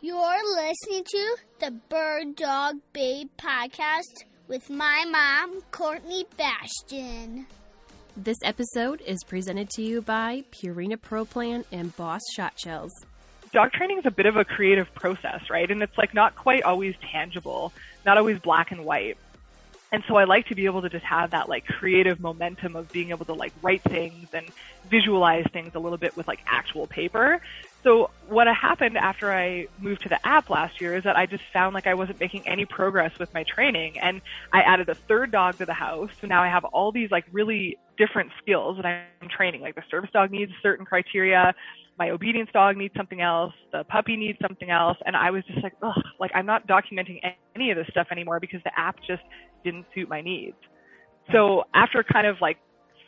You're listening to the Bird Dog Babe podcast with my mom, Courtney Bastion. This episode is presented to you by Purina Pro Plan and Boss Shotshells. Dog training is a bit of a creative process, right? And it's like not quite always tangible, not always black and white. And so I like to be able to just have that like creative momentum of being able to like write things and visualize things a little bit with like actual paper. So what happened after I moved to the app last year is that I just found like I wasn't making any progress with my training. And I added a third dog to the house. So now I have all these like really different skills that I'm training. Like the service dog needs certain criteria. My obedience dog needs something else. The puppy needs something else. And I was just like, ugh, like I'm not documenting any of this stuff anymore because the app just didn't suit my needs. So after kind of like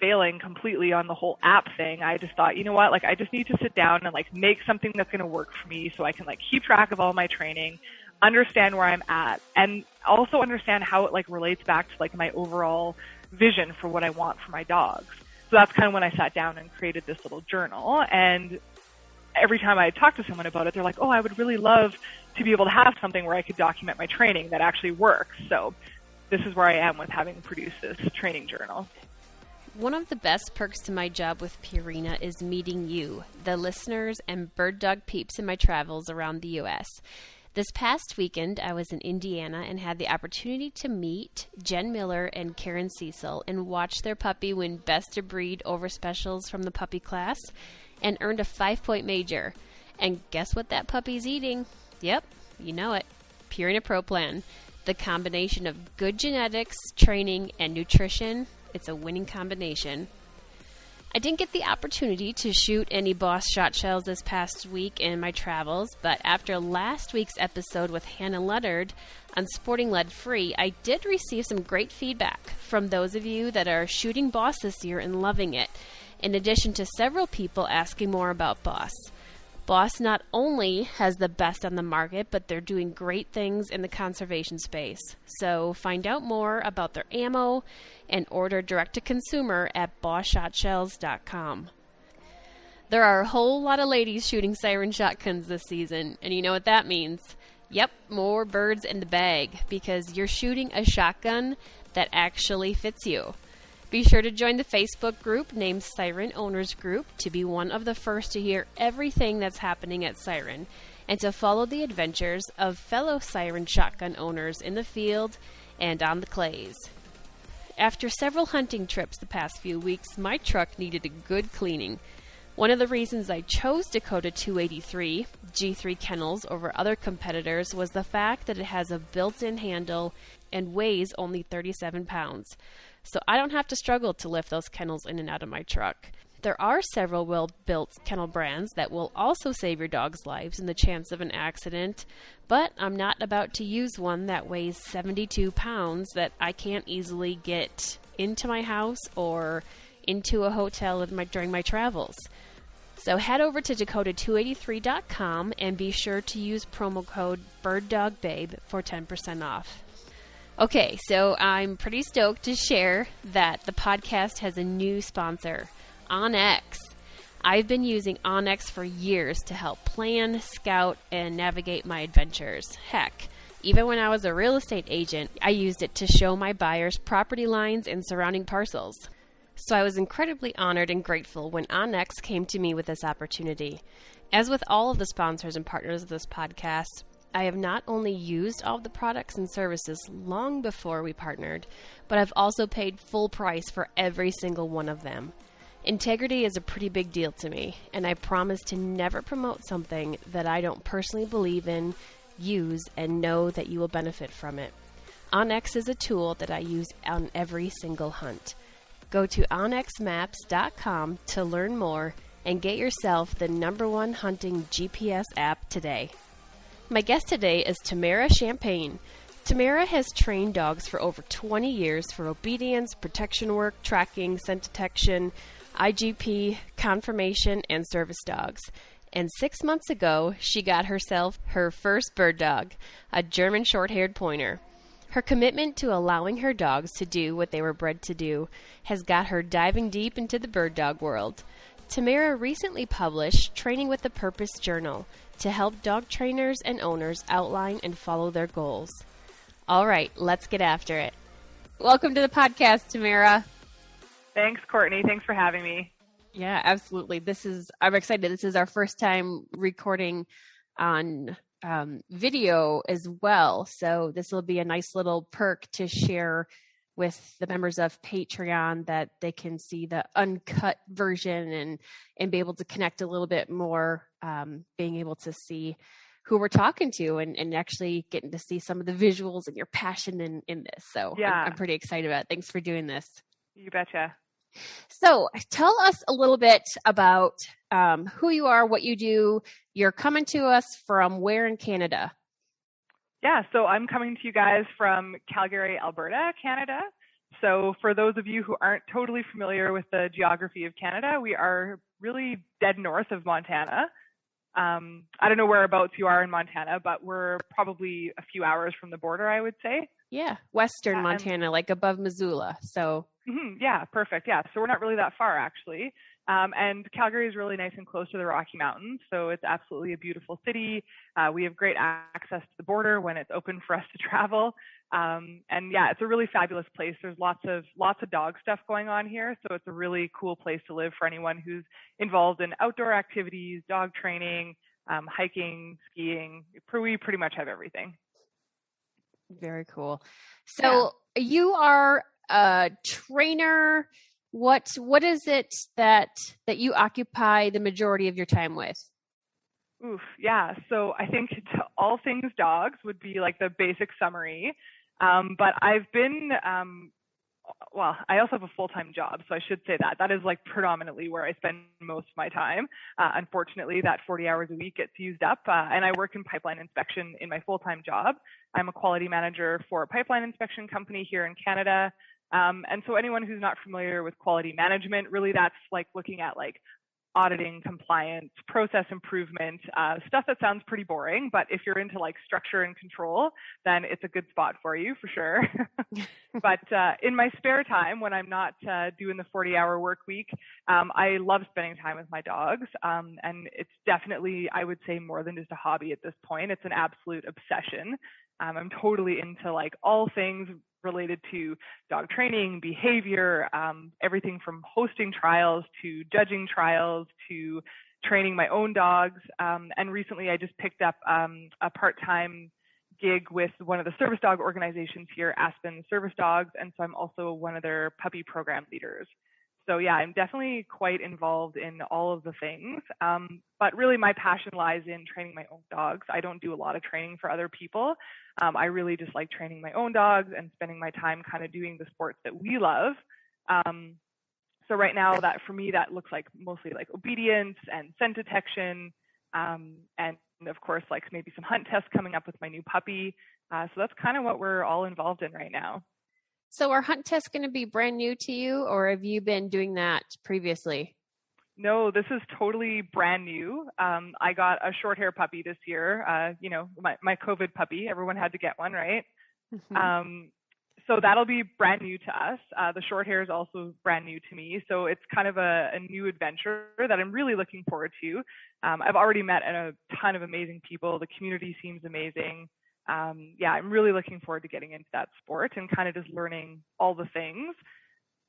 failing completely on the whole app thing, I just thought, you know what, like I just need to sit down and like make something that's going to work for me so I can like keep track of all my training, understand where I'm at, and also understand how it like relates back to like my overall vision for what I want for my dogs. So that's kind of when I sat down and created this little journal. And every time I talk to someone about it, they're like, oh, I would really love to be able to have something where I could document my training that actually works. So this is where I am with having produced this training journal. One of the best perks to my job with Purina is meeting you, the listeners and bird dog peeps in my travels around the U.S. This past weekend, I was in Indiana and had the opportunity to meet Jen Miller and Karen Cecil and watch their puppy win Best of Breed over specials from the puppy class and earned a 5-point major. And guess what that puppy's eating? Yep, you know it, Purina Pro Plan. The combination of good genetics, training, and nutrition, it's a winning combination. I didn't get the opportunity to shoot any Boss Shotshells this past week in my travels, but after last week's episode with Hannah Leonard on Sporting Lead Free, I did receive some great feedback from those of you that are shooting Boss this year and loving it, in addition to several people asking more about Boss. Boss not only has the best on the market, but they're doing great things in the conservation space. So find out more about their ammo and order direct-to-consumer at bossshotshells.com. There are a whole lot of ladies shooting siren shotguns this season, and you know what that means. Yep, more birds in the bag, because you're shooting a shotgun that actually fits you. Be sure to join the Facebook group named Siren Owners Group to be one of the first to hear everything that's happening at Siren and to follow the adventures of fellow Siren shotgun owners in the field and on the clays. After several hunting trips the past few weeks, my truck needed a good cleaning. One of the reasons I chose Dakota 283 G3 kennels over other competitors was the fact that it has a built-in handle and weighs only 37 pounds. So I don't have to struggle to lift those kennels in and out of my truck. There are several well-built kennel brands that will also save your dog's lives in the chance of an accident, but I'm not about to use one that weighs 72 pounds that I can't easily get into my house or into a hotel during my travels. So head over to Dakota283.com and be sure to use promo code BIRDDOGBABE for 10% off. Okay, so I'm pretty stoked to share that the podcast has a new sponsor, OnX. I've been using OnX for years to help plan, scout, and navigate my adventures. Heck, even when I was a real estate agent, I used it to show my buyers property lines and surrounding parcels. So I was incredibly honored and grateful when OnX came to me with this opportunity. As with all of the sponsors and partners of this podcast, I have not only used all of the products and services long before we partnered, but I've also paid full price for every single one of them. Integrity is a pretty big deal to me, and I promise to never promote something that I don't personally believe in, use, and know that you will benefit from it. OnX is a tool that I use on every single hunt. Go to onxmaps.com to learn more and get yourself the #1 hunting GPS app today. My guest today is Tamara Champagne. Tamara has trained dogs for over 20 years for obedience, protection work, tracking, scent detection, IGP, conformation, and service dogs. And 6 months ago, she got herself her first bird dog, a German Shorthaired Pointer. Her commitment to allowing her dogs to do what they were bred to do has got her diving deep into the bird dog world. Tamara recently published Training with a Purpose journal to help dog trainers and owners outline and follow their goals. All right, let's get after it. Welcome to the podcast, Tamara. Thanks, Courtney. Thanks for having me. Yeah, absolutely. I'm excited. This is our first time recording on video as well. So this will be a nice little perk to share with the members of Patreon, that they can see the uncut version and be able to connect a little bit more, being able to see who we're talking to and actually getting to see some of the visuals and your passion in this. So yeah. I'm pretty excited about it. Thanks for doing this. You betcha. So tell us a little bit about who you are, what you do. You're coming to us from where in Canada? Yeah, so I'm coming to you guys from Calgary, Alberta, Canada. So for those of you who aren't totally familiar with the geography of Canada, we are really dead north of Montana. I don't know whereabouts you are in Montana, but we're probably a few hours from the border, I would say. Yeah, western Montana, like above Missoula. So yeah, perfect. Yeah, so we're not really that far, actually. And Calgary is really nice and close to the Rocky Mountains, so it's absolutely a beautiful city. We have great access to the border when it's open for us to travel. And yeah, it's a really fabulous place. There's lots of dog stuff going on here, so it's a really cool place to live for anyone who's involved in outdoor activities, dog training, hiking, skiing. We pretty much have everything. Very cool. So you are a trainer. What is it that you occupy the majority of your time with? Yeah. So I think all things dogs would be like the basic summary. But I've been, I also have a full-time job, so I should say that. That is like predominantly where I spend most of my time. Unfortunately, that 40 hours a week gets used up, and I work in pipeline inspection in my full-time job. I'm a quality manager for a pipeline inspection company here in Canada. And so anyone who's not familiar with quality management, really that's like looking at like auditing, compliance, process improvement, stuff that sounds pretty boring, but if you're into like structure and control, then it's a good spot for you for sure. But in my spare time, when I'm not doing the 40-hour work week, I love spending time with my dogs. And it's definitely, I would say, more than just a hobby at this point. It's an absolute obsession. I'm totally into like all things related to dog training, behavior, everything from hosting trials to judging trials to training my own dogs. And recently I just picked up a part-time gig with one of the service dog organizations here, Aspen Service Dogs. And so I'm also one of their puppy program leaders. So yeah, I'm definitely quite involved in all of the things. But really my passion lies in training my own dogs. I don't do a lot of training for other people. I really just like training my own dogs and spending my time kind of doing the sports that we love. So right now that for me, that looks like mostly like obedience and scent detection. And of course, like maybe some hunt tests coming up with my new puppy. So that's kind of what we're all involved in right now. So are hunt tests going to be brand new to you, or have you been doing that previously? No, this is totally brand new. I got a short hair puppy this year, my COVID puppy. Everyone had to get one, right? Mm-hmm. So that'll be brand new to us. The short hair is also brand new to me. So it's kind of a new adventure that I'm really looking forward to. I've already met a ton of amazing people. The community seems amazing. I'm really looking forward to getting into that sport and kind of just learning all the things.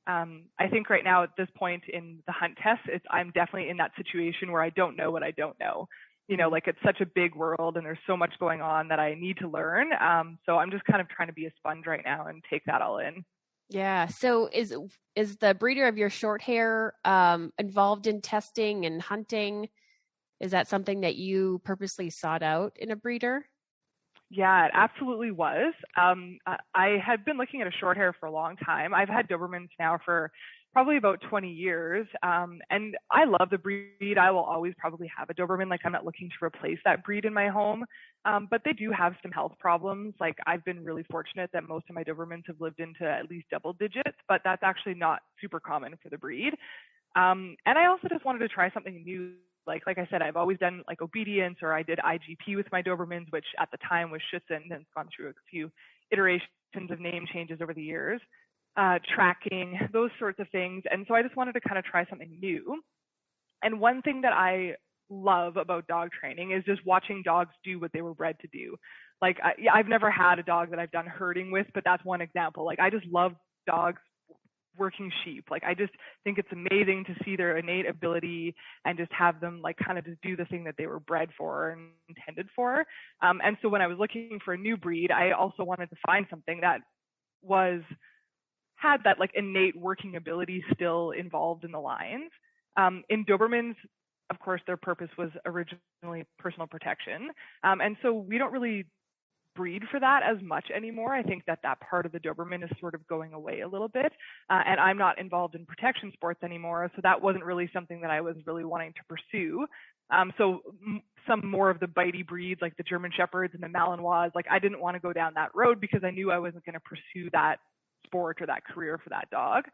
I think right now at this point in the hunt test, I'm definitely in that situation where I don't know what I don't know. You know, like it's such a big world and there's so much going on that I need to learn. So I'm just kind of trying to be a sponge right now and take that all in. Yeah. So is the breeder of your short hair involved in testing and hunting? Is that something that you purposely sought out in a breeder? Yeah, it absolutely was. I had been looking at a short hair for a long time. I've had Dobermans now for probably about 20 years. And I love the breed. I will always probably have a Doberman. Like I'm not looking to replace that breed in my home. But they do have some health problems. Like I've been really fortunate that most of my Dobermans have lived into at least double digits, but that's actually not super common for the breed. And I also just wanted to try something new. Like I said, I've always done like obedience, or I did IGP with my Dobermans, which at the time was Schutzen, and it's gone through a few iterations of name changes over the years, tracking, those sorts of things. And so I just wanted to kind of try something new. And one thing that I love about dog training is just watching dogs do what they were bred to do. Like, I've never had a dog that I've done herding with, but that's one example. Like, I just love dogs working sheep. Like, I just think it's amazing to see their innate ability and just have them like kind of just do the thing that they were bred for and intended for. And so when I was looking for a new breed, I also wanted to find something that had that like innate working ability still involved in the lines. In Dobermans, of course, their purpose was originally personal protection. And so we don't really breed for that as much anymore. I think that part of the Doberman is sort of going away a little bit. And I'm not involved in protection sports anymore. So that wasn't really something that I was really wanting to pursue. So some more of the bitey breeds like the German Shepherds and the Malinois, like I didn't want to go down that road because I knew I wasn't going to pursue that sport or that career for that dog.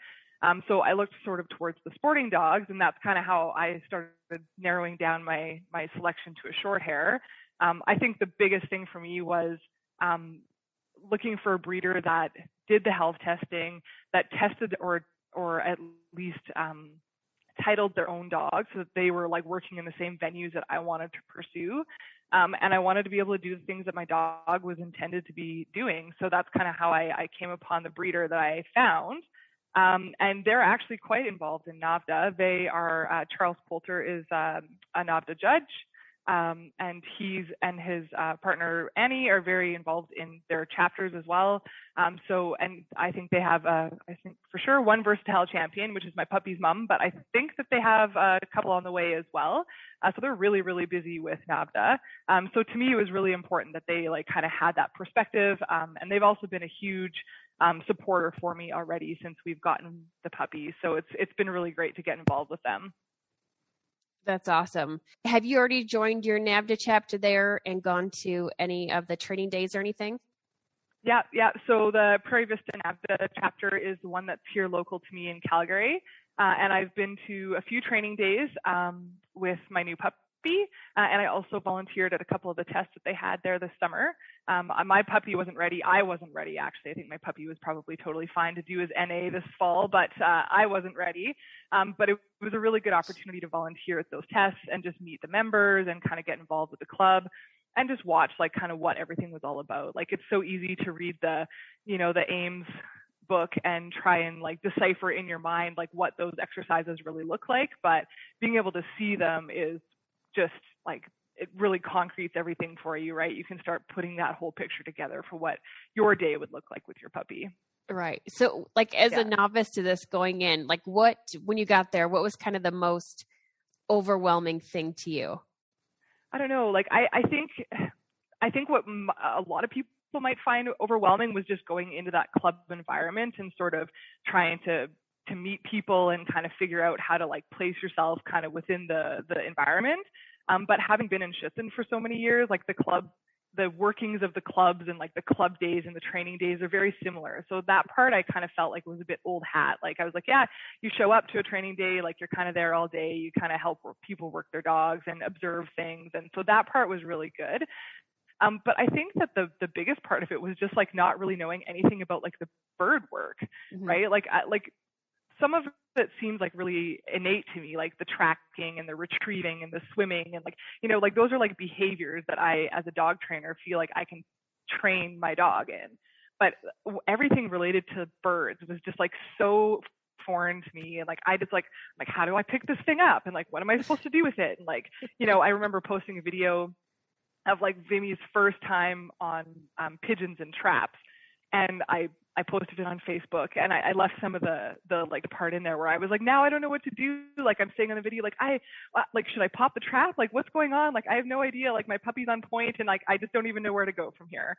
So I looked sort of towards the sporting dogs, and that's kind of how I started narrowing down my selection to a short hair. I think the biggest thing for me was looking for a breeder that did the health testing, that tested or at least titled their own dogs so that they were like working in the same venues that I wanted to pursue. And I wanted to be able to do the things that my dog was intended to be doing. So that's kind of how I came upon the breeder that I found. And they're actually quite involved in NAVHDA. They are, Charles Poulter is a NAVHDA judge, and his partner Annie are very involved in their chapters as well. And I think they have, I think for sure one versatile champion, which is my puppy's mom, but I think that they have a couple on the way as well. So they're really, really busy with NAVHDA. So to me, it was really important that they like kind of had that perspective. And they've also been a huge supporter for me already since we've gotten the puppy. So it's been really great to get involved with them. That's awesome. Have you already joined your NAVHDA chapter there and gone to any of the training days or anything? Yeah. So the Prairie Vista NAVHDA chapter is the one that's here local to me in Calgary. And I've been to a few training days with my new puppy. And I also volunteered at a couple of the tests that they had there this summer. My puppy wasn't ready. I wasn't ready, actually. I think my puppy was probably totally fine to do his NA this fall, but I wasn't ready. But it was a really good opportunity to volunteer at those tests and just meet the members and kind of get involved with the club and just watch like kind of what everything was all about. Like it's so easy to read the AIMS book and try and like decipher in your mind like what those exercises really look like, but being able to see them is just like it really concretes everything for you, right? You can start putting that whole picture together for what your day would look like with your puppy. Right. So like as a novice to this going in, like when you got there, what was kind of the most overwhelming thing to you? I don't know. Like I think what a lot of people might find overwhelming was just going into that club environment and sort of trying to meet people and kind of figure out how to like place yourself kind of within the environment. But having been in Schützen for so many years, like the workings of the clubs and like the club days and the training days are very similar. So that part I kind of felt like was a bit old hat. Like I was like, yeah, you show up to a training day, like you're kind of there all day. You kind of help people work their dogs and observe things. And so that part was really good. But I think that the biggest part of it was just like not really knowing anything about like the bird work, right? Like some of it seems like really innate to me, like the tracking and the retrieving and the swimming and like, like those are like behaviors that I, as a dog trainer, feel like I can train my dog in. But everything related to birds was just like so foreign to me. And like, I just like, how do I pick this thing up? And like, what am I supposed to do with it? And like, I remember posting a video of like Vimi's first time on pigeons and traps. And I posted it on Facebook and I left some of the like part in there where I was like, now I don't know what to do. Like I'm saying on the video, like should I pop the trap? Like what's going on? Like I have no idea. Like my puppy's on point and like I just don't even know where to go from here.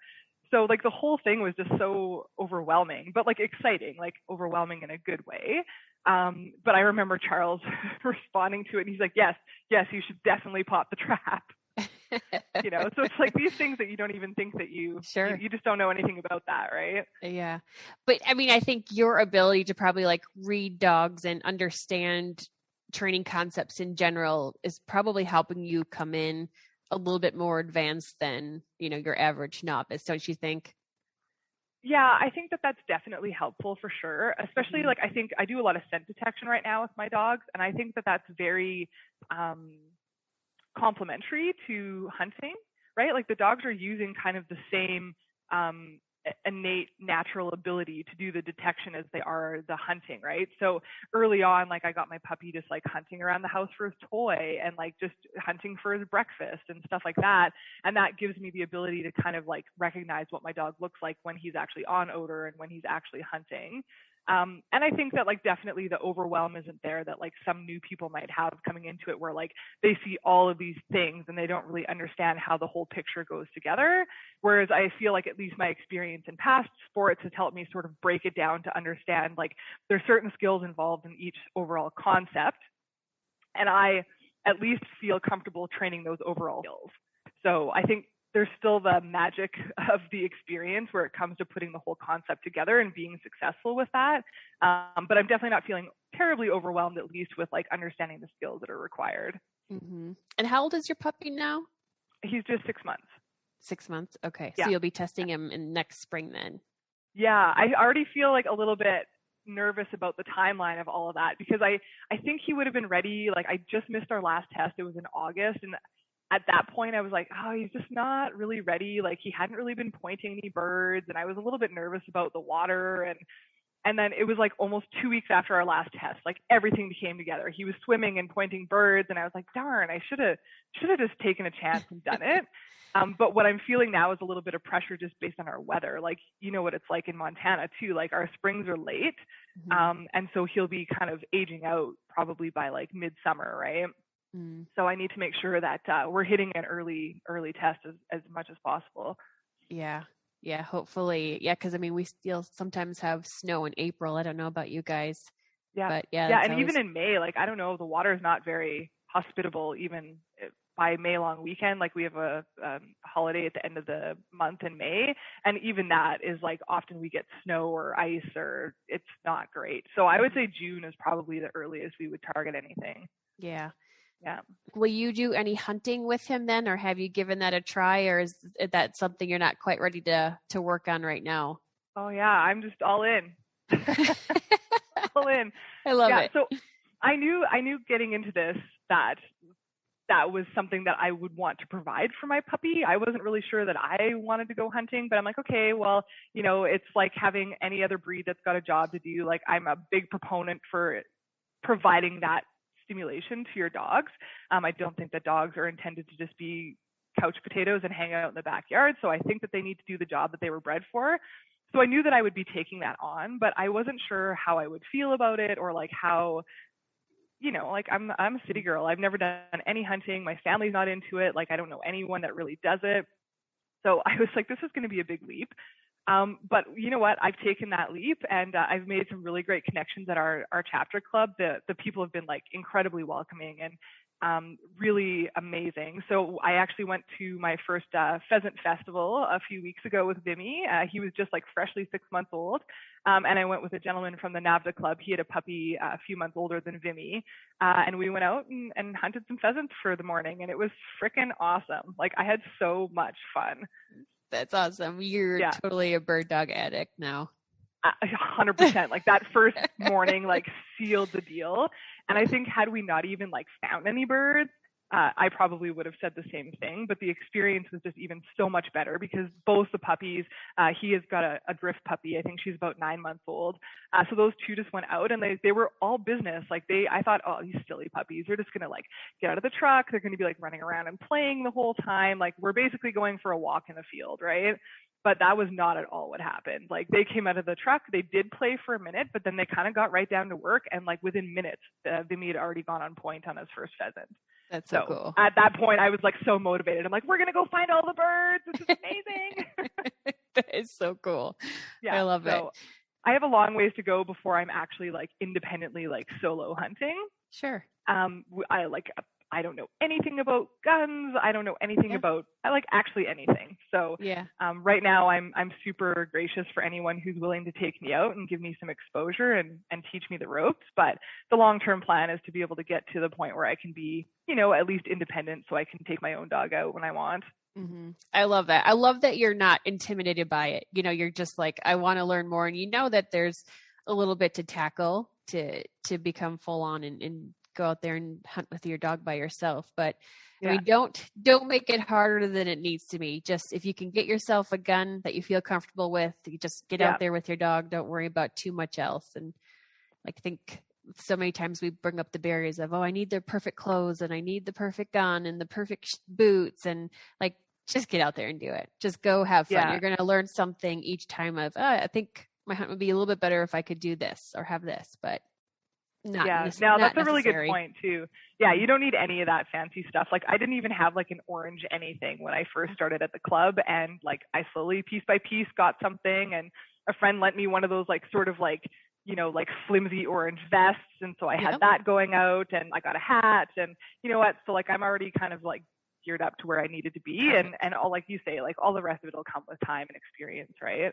So like the whole thing was just so overwhelming, but like exciting, like overwhelming in a good way. But I remember Charles responding to it and he's like, yes, you should definitely pop the trap. So it's like these things that you don't even think that you just don't know anything about that, right? Yeah. But I mean, I think your ability to probably like read dogs and understand training concepts in general is probably helping you come in a little bit more advanced than, your average novice, don't you think? Yeah, I think that that's definitely helpful for sure. Especially like I think I do a lot of scent detection right now with my dogs, and I think that that's very complementary to hunting, right? Like the dogs are using kind of the same innate natural ability to do the detection as they are the hunting, right? So early on, like I got my puppy just like hunting around the house for his toy and like just hunting for his breakfast and stuff like that. And that gives me the ability to kind of like recognize what my dog looks like when he's actually on odor and when he's actually hunting. And I think that like definitely the overwhelm isn't there that like some new people might have coming into it where like they see all of these things and they don't really understand how the whole picture goes together. Whereas I feel like at least my experience in past sports has helped me sort of break it down to understand like there's certain skills involved in each overall concept. And I at least feel comfortable training those overall skills. So I think there's still the magic of the experience where it comes to putting the whole concept together and being successful with that. But I'm definitely not feeling terribly overwhelmed, at least with like understanding the skills that are required. Mm-hmm. And how old is your puppy now? He's just 6 months. 6 months. Okay. Yeah. So you'll be testing him in next spring then. Yeah. I already feel like a little bit nervous about the timeline of all of that because I think he would have been ready. Like I just missed our last test. It was in August. And at that point, I was like, oh, he's just not really ready. Like he hadn't really been pointing any birds. And I was a little bit nervous about the water. And then it was like almost 2 weeks after our last test, like everything came together. He was swimming and pointing birds. And I was like, darn, I should have just taken a chance and done it. But what I'm feeling now is a little bit of pressure just based on our weather. Like, you know what it's like in Montana too. Like our springs are late. Mm-hmm. And so he'll be kind of aging out probably by like midsummer, right? Mm. So I need to make sure that we're hitting an early test as much as possible. Yeah. Yeah. Hopefully. Yeah. Cause I mean, we still sometimes have snow in April. I don't know about you guys. Yeah. But yeah. Yeah. And even in May, like, I don't know, the water is not very hospitable even by May long weekend. Like we have a holiday at the end of the month in May. And even that is like often we get snow or ice or it's not great. So I would say June is probably the earliest we would target anything. Yeah. Yeah. Will you do any hunting with him then, or have you given that a try, or is that something you're not quite ready to work on right now? Oh yeah, I'm just all in. All in. I love it. So I knew getting into this that was something that I would want to provide for my puppy. I wasn't really sure that I wanted to go hunting, but I'm like, okay, well, you know, it's like having any other breed that's got a job to do. Like I'm a big proponent for providing that stimulation to your dogs. I don't think that dogs are intended to just be couch potatoes and hang out in the backyard. So I think that they need to do the job that they were bred for. So I knew that I would be taking that on, but I wasn't sure how I would feel about it or like how, you know, like I'm a city girl. I've never done any hunting. My family's not into it. Like I don't know anyone that really does it. So I was like, this is going to be a big leap. But you know what? I've taken that leap and I've made some really great connections at our chapter club. The people have been like incredibly welcoming and really amazing. So I actually went to my first pheasant festival a few weeks ago with Vimy. He was just like freshly 6 months old. And I went with a gentleman from the NAVHDA club. He had a puppy a few months older than Vimy. And we went out and hunted some pheasants for the morning. And it was freaking awesome. Like I had so much fun. That's awesome. You're totally a bird dog addict now. 100%. Like that first morning, like sealed the deal. And I think had we not even like found any birds, I probably would have said the same thing, but the experience was just even so much better because both the puppies, he has got a drift puppy. I think she's about 9 months old. So those two just went out and they were all business. Like I thought, oh, these silly puppies, they're just going to like get out of the truck. They're going to be like running around and playing the whole time. Like we're basically going for a walk in the field, right? But that was not at all what happened. Like they came out of the truck, they did play for a minute, but then they kind of got right down to work. And like within minutes, Vimy had already gone on point on his first pheasant. That's so cool. At that point, I was like so motivated. I'm like, we're going to go find all the birds. This is amazing. That is so cool. Yeah, I love it. I have a long ways to go before I'm actually like independently like solo hunting. Sure. I don't know anything about guns. I don't know anything about like actually anything. So right now I'm super gracious for anyone who's willing to take me out and give me some exposure and teach me the ropes. But the long-term plan is to be able to get to the point where I can be, at least independent so I can take my own dog out when I want. Mm-hmm. I love that. I love that you're not intimidated by it. You're just like, I want to learn more. And that there's a little bit to tackle to become full on and go out there and hunt with your dog by yourself. But I mean, don't make it harder than it needs to be. Just if you can get yourself a gun that you feel comfortable with, you just get out there with your dog. Don't worry about too much else. And I think so many times we bring up the barriers of, I need the perfect clothes and I need the perfect gun and the perfect boots, and like, just get out there and do it. Just go have fun. You're going to learn something each time of, I think my hunt would be a little bit better if I could do this or have this, but not. Now that's a really good point too. Yeah. You don't need any of that fancy stuff. Like I didn't even have like an orange anything when I first started at the club. And like, I slowly piece by piece got something, and a friend lent me one of those like sort of like, like flimsy orange vests. And so I had that going out, and I got a hat, and so like, I'm already kind of like geared up to where I needed to be. And all, like you say, like all the rest of it will come with time and experience. Right.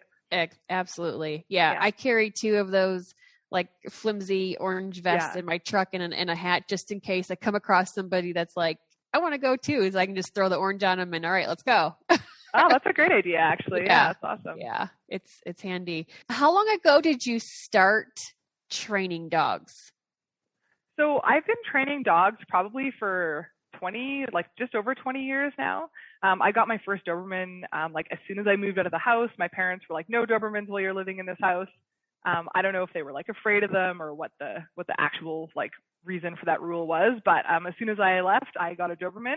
Absolutely. Yeah. I carry 2 of those like flimsy orange vests in my truck and a hat, just in case I come across somebody that's like, I want to go too. So I can just throw the orange on them and all right, let's go. Oh, that's a great idea, actually. Yeah, that's awesome. Yeah, it's handy. How long ago did you start training dogs? So I've been training dogs probably for just over 20 years now. I got my first Doberman like as soon as I moved out of the house. My parents were like, no Dobermans while you're living in this house. I don't know if they were like afraid of them or what the actual like reason for that rule was, but as soon as I left, I got a Doberman.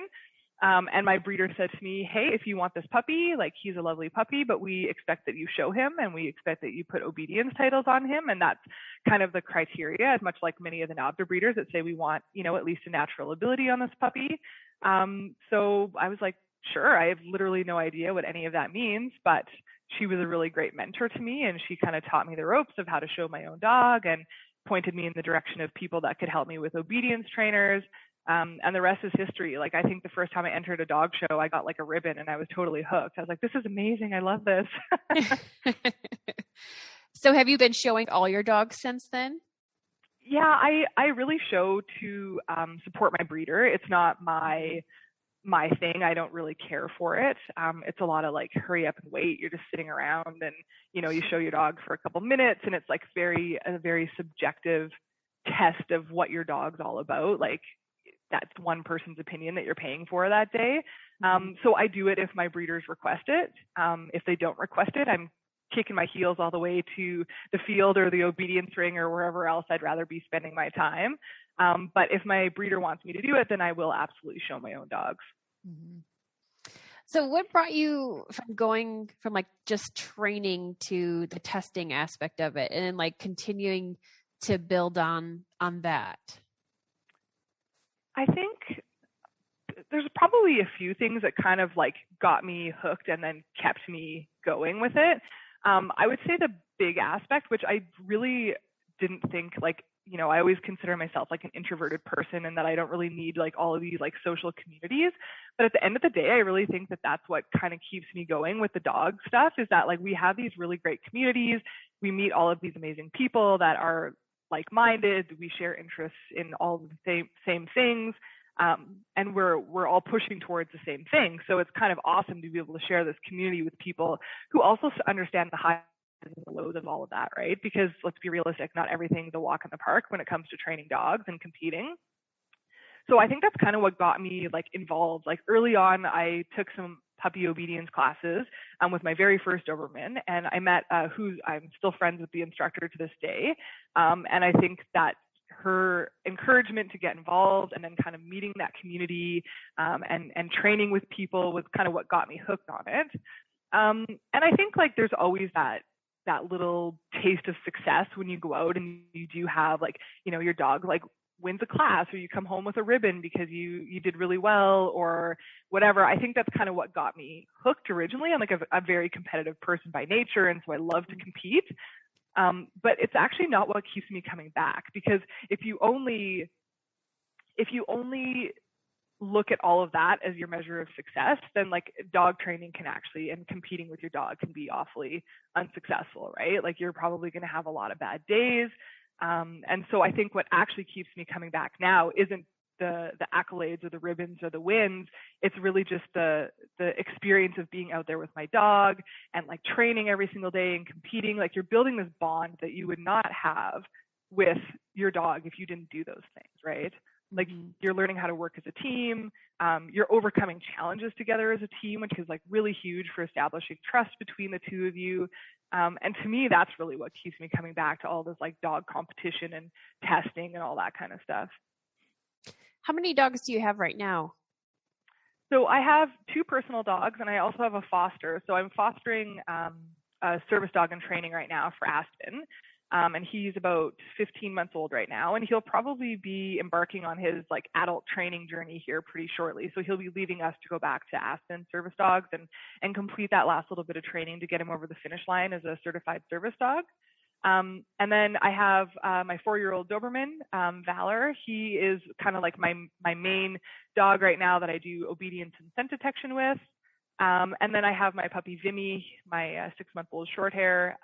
And my breeder said to me, hey, if you want this puppy, like he's a lovely puppy, but we expect that you show him and we expect that you put obedience titles on him. And that's kind of the criteria, as much like many of the NAVHDA breeders that say we want, at least a natural ability on this puppy. So I was like, sure, I have literally no idea what any of that means, but she was a really great mentor to me. And she kind of taught me the ropes of how to show my own dog and pointed me in the direction of people that could help me with obedience trainers. And the rest is history. Like, I think the first time I entered a dog show, I got like a ribbon and I was totally hooked. I was like, this is amazing. I love this. So have you been showing all your dogs since then? Yeah, I really show to support my breeder. It's not my thing. I don't really care for it. It's a lot of like hurry up and wait. You're just sitting around and, you show your dog for a couple minutes, and it's like a very subjective test of what your dog's all about. Like, that's one person's opinion that you're paying for that day. So I do it if my breeders request it. If they don't request it, I'm kicking my heels all the way to the field or the obedience ring or wherever else I'd rather be spending my time. But if my breeder wants me to do it, then I will absolutely show my own dogs. Mm-hmm. So what brought you from going from like just training to the testing aspect of it and then like continuing to build on that? I think there's probably a few things that kind of like got me hooked and then kept me going with it. I would say the big aspect, which I really didn't think like, I always consider myself like an introverted person and that I don't really need like all of these like social communities. But at the end of the day, I really think that that's what kind of keeps me going with the dog stuff, is that like we have these really great communities. We meet all of these amazing people that are like-minded. We share interests in all the same things. And we're all pushing towards the same thing. So it's kind of awesome to be able to share this community with people who also understand the highs and the lows of all of that, right? Because let's be realistic, not everything's a walk in the park when it comes to training dogs and competing. So I think that's kind of what got me like involved. Like early on, I took some puppy obedience classes with my very first Doberman, and I met who I'm still friends with the instructor to this day. And I think that her encouragement to get involved and then kind of meeting that community and training with people was kind of what got me hooked on it. And I think like there's always that little taste of success when you go out and you do have like, your dog like wins a class or you come home with a ribbon because you did really well or whatever. I think that's kind of what got me hooked originally. I'm like a very competitive person by nature, and so I love to compete. But it's actually not what keeps me coming back, because if you only look at all of that as your measure of success, then like dog training can actually, and competing with your dog can be awfully unsuccessful, right? Like you're probably going to have a lot of bad days. And so I think what actually keeps me coming back now isn't the accolades or the ribbons or the wins. It's really just the experience of being out there with my dog and like training every single day and competing. Like you're building this bond that you would not have with your dog if you didn't do those things, right? Like you're learning how to work as a team. You're overcoming challenges together as a team, which is like really huge for establishing trust between the two of you. And to me, that's really what keeps me coming back to all this like dog competition and testing and all that kind of stuff. How many dogs do you have right now? So I have 2 personal dogs, and I also have a foster. So I'm fostering a service dog in training right now for Aspen. And he's about 15 months old right now, and he'll probably be embarking on his like adult training journey here pretty shortly. So he'll be leaving us to go back to Aspen service dogs and complete that last little bit of training to get him over the finish line as a certified service dog. And then I have my 4-year-old Doberman Valor. He is kind of like my main dog right now that I do obedience and scent detection with. And then I have my puppy Vimy, my 6-month-old short hair.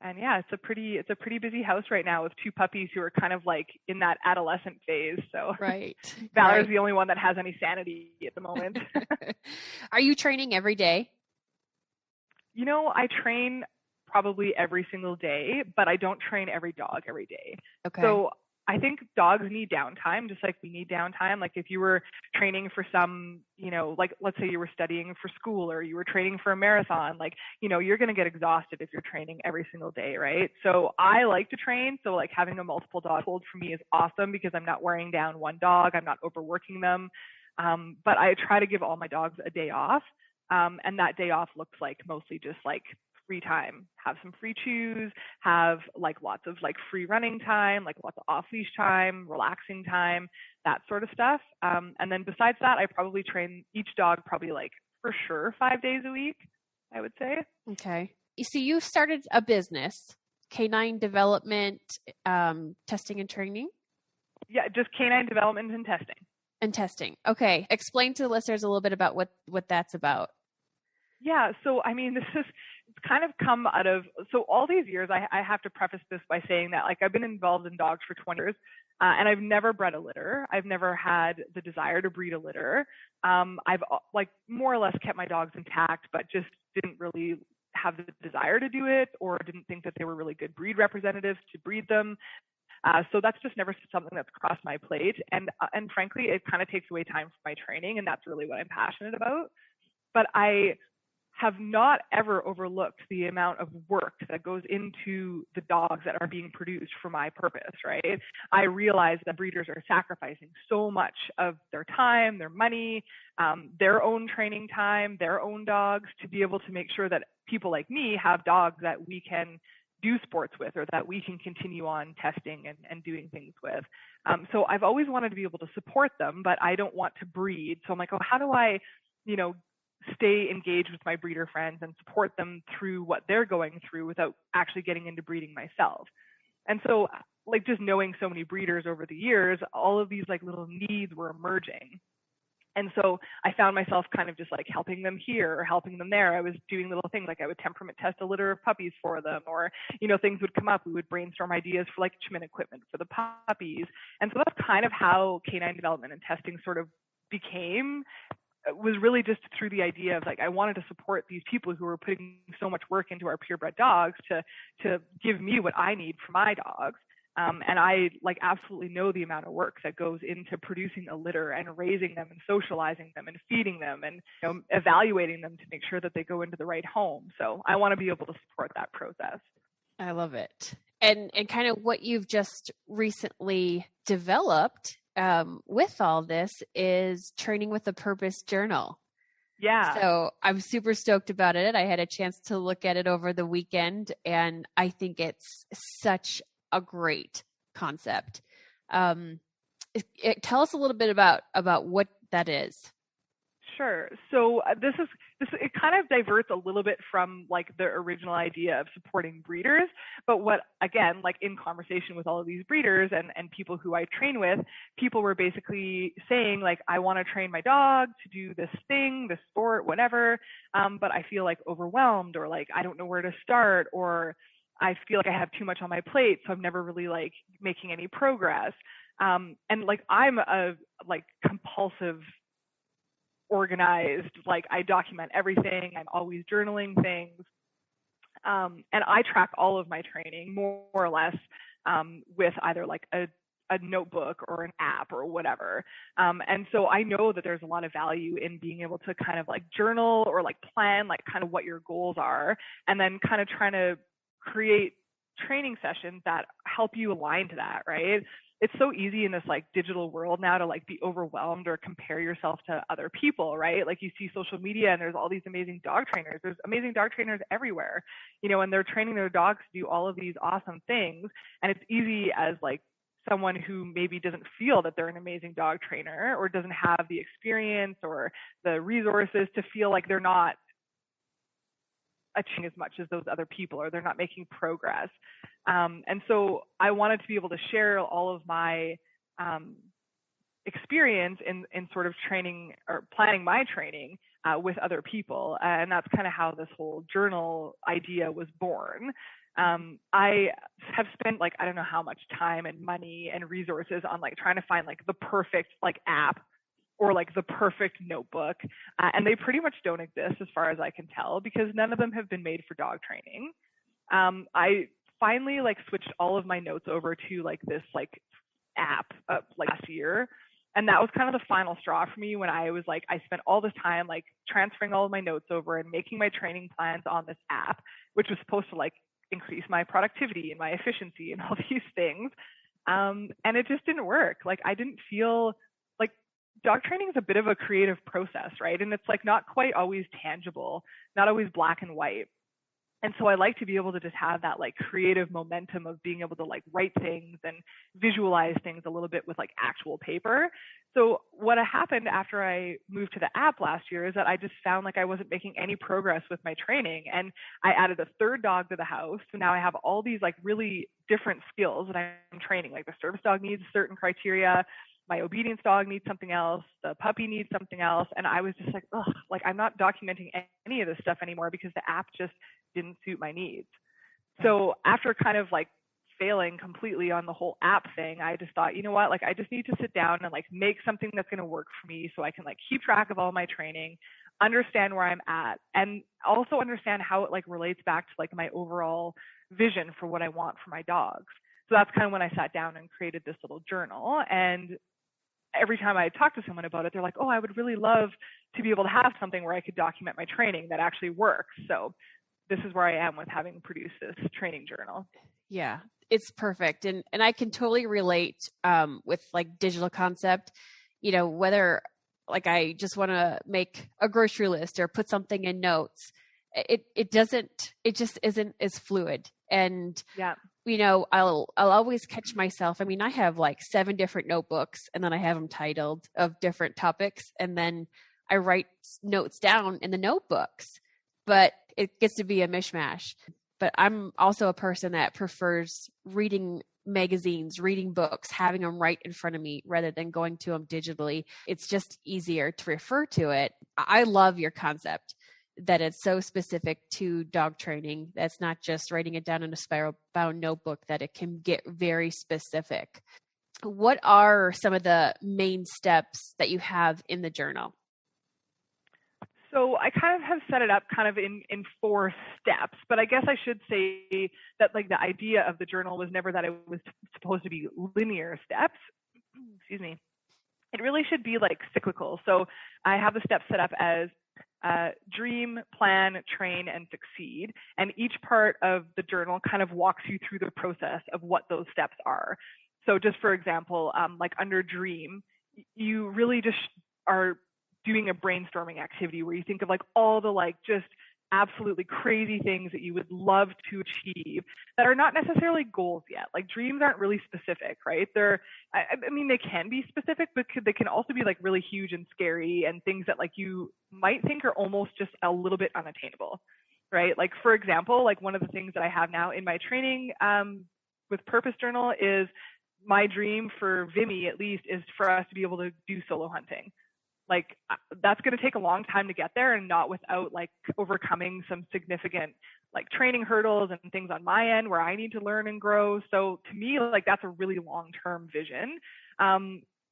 And yeah, it's a pretty busy house right now with 2 puppies who are kind of like in that adolescent phase. So right. Valor's the only one that has any sanity at the moment. Are you training every day? You know, I train probably every single day, but I don't train every dog every day. Okay. So I think dogs need downtime, just like we need downtime. Like if you were training for some, you know, like let's say you were studying for school or you were training for a marathon, like, you know, you're going to get exhausted if you're training every single day, right? So I like to train. So like having a multiple dog hold for me is awesome because I'm not wearing down one dog. I'm not overworking them. But I try to give all my dogs a day off. And that day off looks like mostly just like free time, have some free chews, have like lots of like free running time, like lots of off leash time, relaxing time, that sort of stuff. And then besides that, I probably train each dog probably like for sure 5 days a week, I would say. Okay. So you started a business, canine development, testing and training? Yeah, just canine development and testing. And testing. Okay. Explain to the listeners a little bit about what that's about. Yeah. So, I mean, it's kind of come out of, so all these years, I have to preface this by saying that like I've been involved in dogs for 20 years and I've never bred a litter. I've never had the desire to breed a litter. I've like more or less kept my dogs intact, but just didn't really have the desire to do it or didn't think that they were really good breed representatives to breed them. So that's just never something that's crossed my plate. And frankly, it kind of takes away time from my training. And that's really what I'm passionate about. But I have not ever overlooked the amount of work that goes into the dogs that are being produced for my purpose, right? I realize that breeders are sacrificing so much of their time, their money, their own training time, their own dogs to be able to make sure that people like me have dogs that we can do sports with or that we can continue on testing and doing things with. So I've always wanted to be able to support them, but I don't want to breed. So I'm like, oh, how do I, you know, stay engaged with my breeder friends and support them through what they're going through without actually getting into breeding myself? And so like just knowing so many breeders over the years, all of these like little needs were emerging. And so I found myself kind of just like helping them here or helping them there. I was doing little things like I would temperament test a litter of puppies for them, or, you know, things would come up. We would brainstorm ideas for like treatment equipment for the puppies. And so that's kind of how canine development and testing sort of became. It was really just through the idea of like I wanted to support these people who were putting so much work into our purebred dogs to give me what I need for my dogs. And I like absolutely know the amount of work that goes into producing a litter and raising them and socializing them and feeding them and, you know, evaluating them to make sure that they go into the right home. So I want to be able to support that process. I love it. And kind of what you've just recently developed with all this is Training with a Purpose journal. Yeah. So I'm super stoked about it. I had a chance to look at it over the weekend, and I think it's such a great concept. Tell us a little bit about what that is. Sure. So it kind of diverts a little bit from like the original idea of supporting breeders. But what, again, like in conversation with all of these breeders and people who I train with, people were basically saying like, I want to train my dog to do this thing, this sport, whatever. But I feel like overwhelmed, or like, I don't know where to start, or I feel like I have too much on my plate. So I'm never really like making any progress. And like, I'm a like compulsive, organized, like I document everything. I'm always journaling things. And I track all of my training more or less with either like a notebook or an app or whatever. And so I know that there's a lot of value in being able to kind of like journal or like plan like kind of what your goals are, and then kind of trying to create training sessions that help you align to that, right? It's so easy in this like digital world now to like be overwhelmed or compare yourself to other people, right? Like you see social media and there's all these amazing dog trainers. There's amazing dog trainers everywhere, you know, and they're training their dogs to do all of these awesome things. And it's easy as like someone who maybe doesn't feel that they're an amazing dog trainer or doesn't have the experience or the resources to feel like they're not achieving as much as those other people, or they're not making progress. And so I wanted to be able to share all of my experience in sort of training or planning my training with other people. And that's kind of how this whole journal idea was born. I have spent like, I don't know how much time and money and resources on like trying to find like the perfect like app or like the perfect notebook. And they pretty much don't exist as far as I can tell, because none of them have been made for dog training. I finally like switched all of my notes over to like this like app like last year. And that was kind of the final straw for me when I was like, I spent all this time like transferring all of my notes over and making my training plans on this app, which was supposed to like increase my productivity and my efficiency and all these things. And it just didn't work. Like I didn't feel like dog training is a bit of a creative process, right? And it's like not quite always tangible, not always black and white. And so I like to be able to just have that like creative momentum of being able to like write things and visualize things a little bit with like actual paper. So what happened after I moved to the app last year is that I just found like I wasn't making any progress with my training. And I added a third dog to the house. So now I have all these like really different skills that I'm training. Like the service dog needs certain criteria. My obedience dog needs something else. The puppy needs something else. And I was just like, ugh, like I'm not documenting any of this stuff anymore because the app just didn't suit my needs. So after kind of like failing completely on the whole app thing, I just thought, you know what, like I just need to sit down and like make something that's going to work for me so I can like keep track of all my training, understand where I'm at, and also understand how it like relates back to like my overall vision for what I want for my dogs. So that's kind of when I sat down and created this little journal. And every time I talk to someone about it, they're like, oh, I would really love to be able to have something where I could document my training that actually works. So this is where I am with having produced this training journal. Yeah, it's perfect. And I can totally relate with like digital concept, you know, whether like I just want to make a grocery list or put something in notes. It just isn't as fluid. And yeah, you know, I'll always catch myself. I mean, I have like 7 different notebooks, and then I have them titled of different topics, and then I write notes down in the notebooks, but it gets to be a mishmash. But I'm also a person that prefers reading magazines, reading books, having them right in front of me rather than going to them digitally. It's just easier to refer to it. I love your concept that it's so specific to dog training. That's not just writing it down in a spiral bound notebook, that it can get very specific. What are some of the main steps that you have in the journal? So I kind of have set it up kind of in 4 steps, but I guess I should say that like the idea of the journal was never that it was supposed to be linear steps. Excuse me. It really should be like cyclical. So I have the steps set up as dream, plan, train, and succeed. And each part of the journal kind of walks you through the process of what those steps are. So just for example, like under dream, you really just are doing a brainstorming activity where you think of like all the like just absolutely crazy things that you would love to achieve that are not necessarily goals yet. Like dreams aren't really specific, right? I mean, they can be specific, but they can also be like really huge and scary and things that like you might think are almost just a little bit unattainable, right? Like for example, like one of the things that I have now in my training with Purpose Journal is my dream for Vimy at least is for us to be able to do solo hunting. Like that's going to take a long time to get there, and not without like overcoming some significant like training hurdles and things on my end where I need to learn and grow. So to me, like that's a really long-term vision.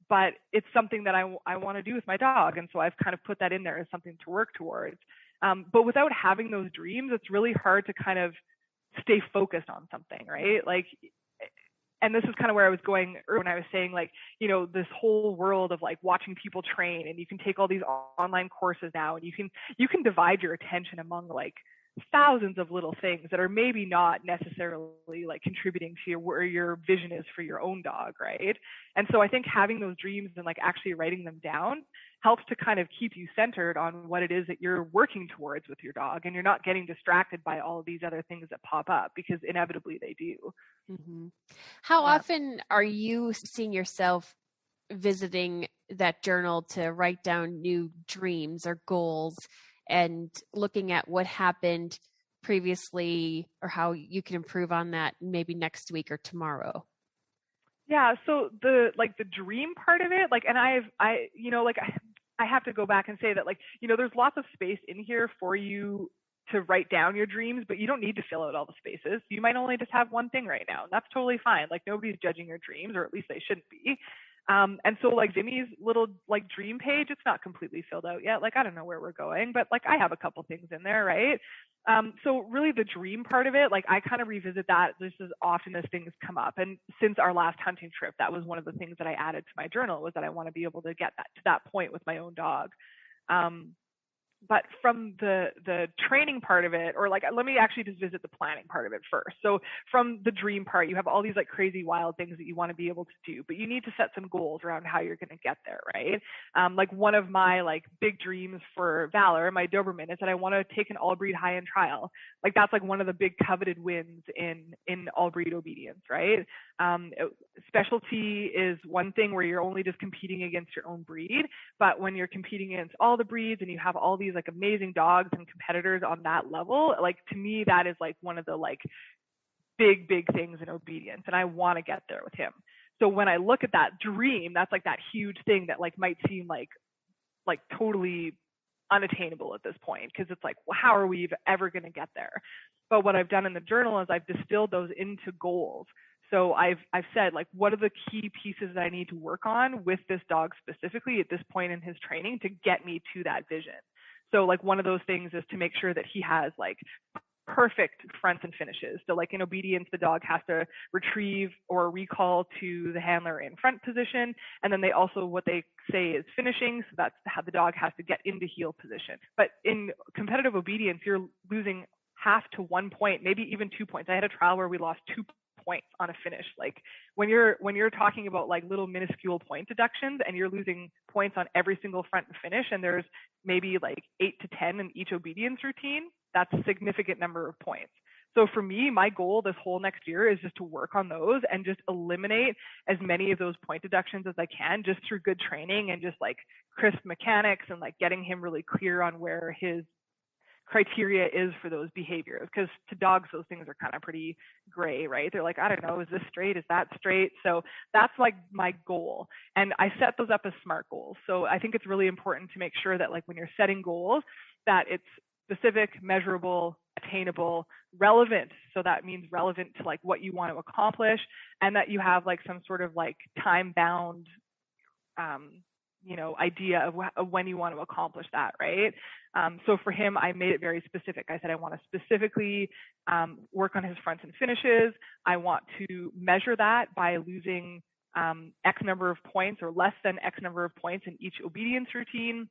But it's something that I want to do with my dog. And so I've kind of put that in there as something to work towards. But without having those dreams, it's really hard to kind of stay focused on something, right? Like, and this is kind of where I was going when I was saying like, you know, this whole world of like watching people train, and you can take all these online courses now, and you can divide your attention among like thousands of little things that are maybe not necessarily like contributing to where your vision is for your own dog, right? And so I think having those dreams and like actually writing them down helps to kind of keep you centered on what it is that you're working towards with your dog, and you're not getting distracted by all of these other things that pop up, because inevitably they do. Mm-hmm. How often are you seeing yourself visiting that journal to write down new dreams or goals and looking at what happened previously or how you can improve on that maybe next week or tomorrow? Yeah. So the dream part of it, like, and I have to go back and say that, like, you know, there's lots of space in here for you to write down your dreams, but you don't need to fill out all the spaces. You might only just have one thing right now, and that's totally fine. Like nobody's judging your dreams, or at least they shouldn't be. And so like Vimy's little like dream page, it's not completely filled out yet. Like I don't know where we're going, but like I have a couple things in there, right? So really the dream part of it, like I kind of revisit that just as often as things come up. And since our last hunting trip, that was one of the things that I added to my journal, was that I want to be able to get that to that point with my own dog. But from the training part of it, or like, let me actually just visit the planning part of it first. So from the dream part, you have all these like crazy wild things that you want to be able to do, but you need to set some goals around how you're going to get there, right? Like one of my like big dreams for Valor, my Doberman, is that I want to take an all breed high end trial. Like that's like one of the big coveted wins in all breed obedience, right? Specialty is one thing where you're only just competing against your own breed, but when you're competing against all the breeds and you have all these like amazing dogs and competitors on that level, like to me that is like one of the like big things in obedience, and I want to get there with him. So when I look at that dream, that's like that huge thing that like might seem like totally unattainable at this point, because it's like, well, how are we ever going to get there? But what I've done in the journal is I've distilled those into goals. So I've said, like, what are the key pieces that I need to work on with this dog specifically at this point in his training to get me to that vision? So like one of those things is to make sure that he has like perfect fronts and finishes. So like in obedience, the dog has to retrieve or recall to the handler in front position. And then they also, what they say is finishing. So that's how the dog has to get into heel position. But in competitive obedience, you're losing half to 1 point, maybe even 2 points. I had a trial where we lost 2 points on a finish. Like when you're talking about like little minuscule point deductions and you're losing points on every single front and finish, and there's maybe like 8 to 10 in each obedience routine, that's a significant number of points. So for me, my goal this whole next year is just to work on those and just eliminate as many of those point deductions as I can, just through good training and just like crisp mechanics and like getting him really clear on where his criteria is for those behaviors. Because to dogs, those things are kind of pretty gray, right? They're like, I don't know, is this straight? Is that straight? So that's like my goal. And I set those up as SMART goals. So I think it's really important to make sure that like when you're setting goals, that it's specific, measurable, attainable, relevant. So that means relevant to like what you want to accomplish, and that you have like some sort of like time bound idea of when you want to accomplish that, right? So for him, I made it very specific. I said, I want to specifically work on his fronts and finishes. I want to measure that by losing X number of points or less than X number of points in each obedience routine.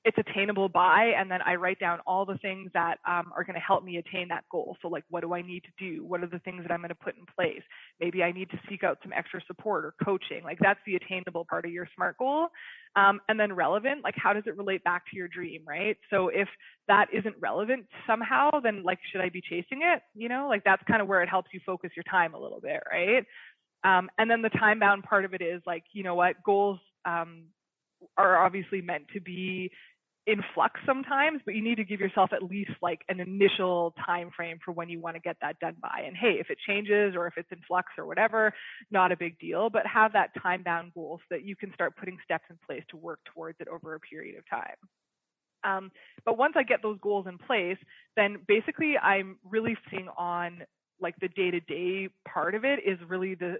it's attainable by, and then I write down all the things that are going to help me attain that goal. So like, what do I need to do? What are the things that I'm going to put in place? Maybe I need to seek out some extra support or coaching. Like that's the attainable part of your SMART goal. And then relevant, like how does it relate back to your dream, right? So if that isn't relevant somehow, then like, should I be chasing it? Like that's kind of where it helps you focus your time a little bit, right? And then the time bound part of it is like, goals are obviously meant to be in flux sometimes, but you need to give yourself at least like an initial time frame for when you want to get that done by. And hey, if it changes or if it's in flux or whatever, not a big deal, but have that time bound goal so that you can start putting steps in place to work towards it over a period of time. But once I get those goals in place, then basically I'm really focusing on like the day-to-day part of it is really the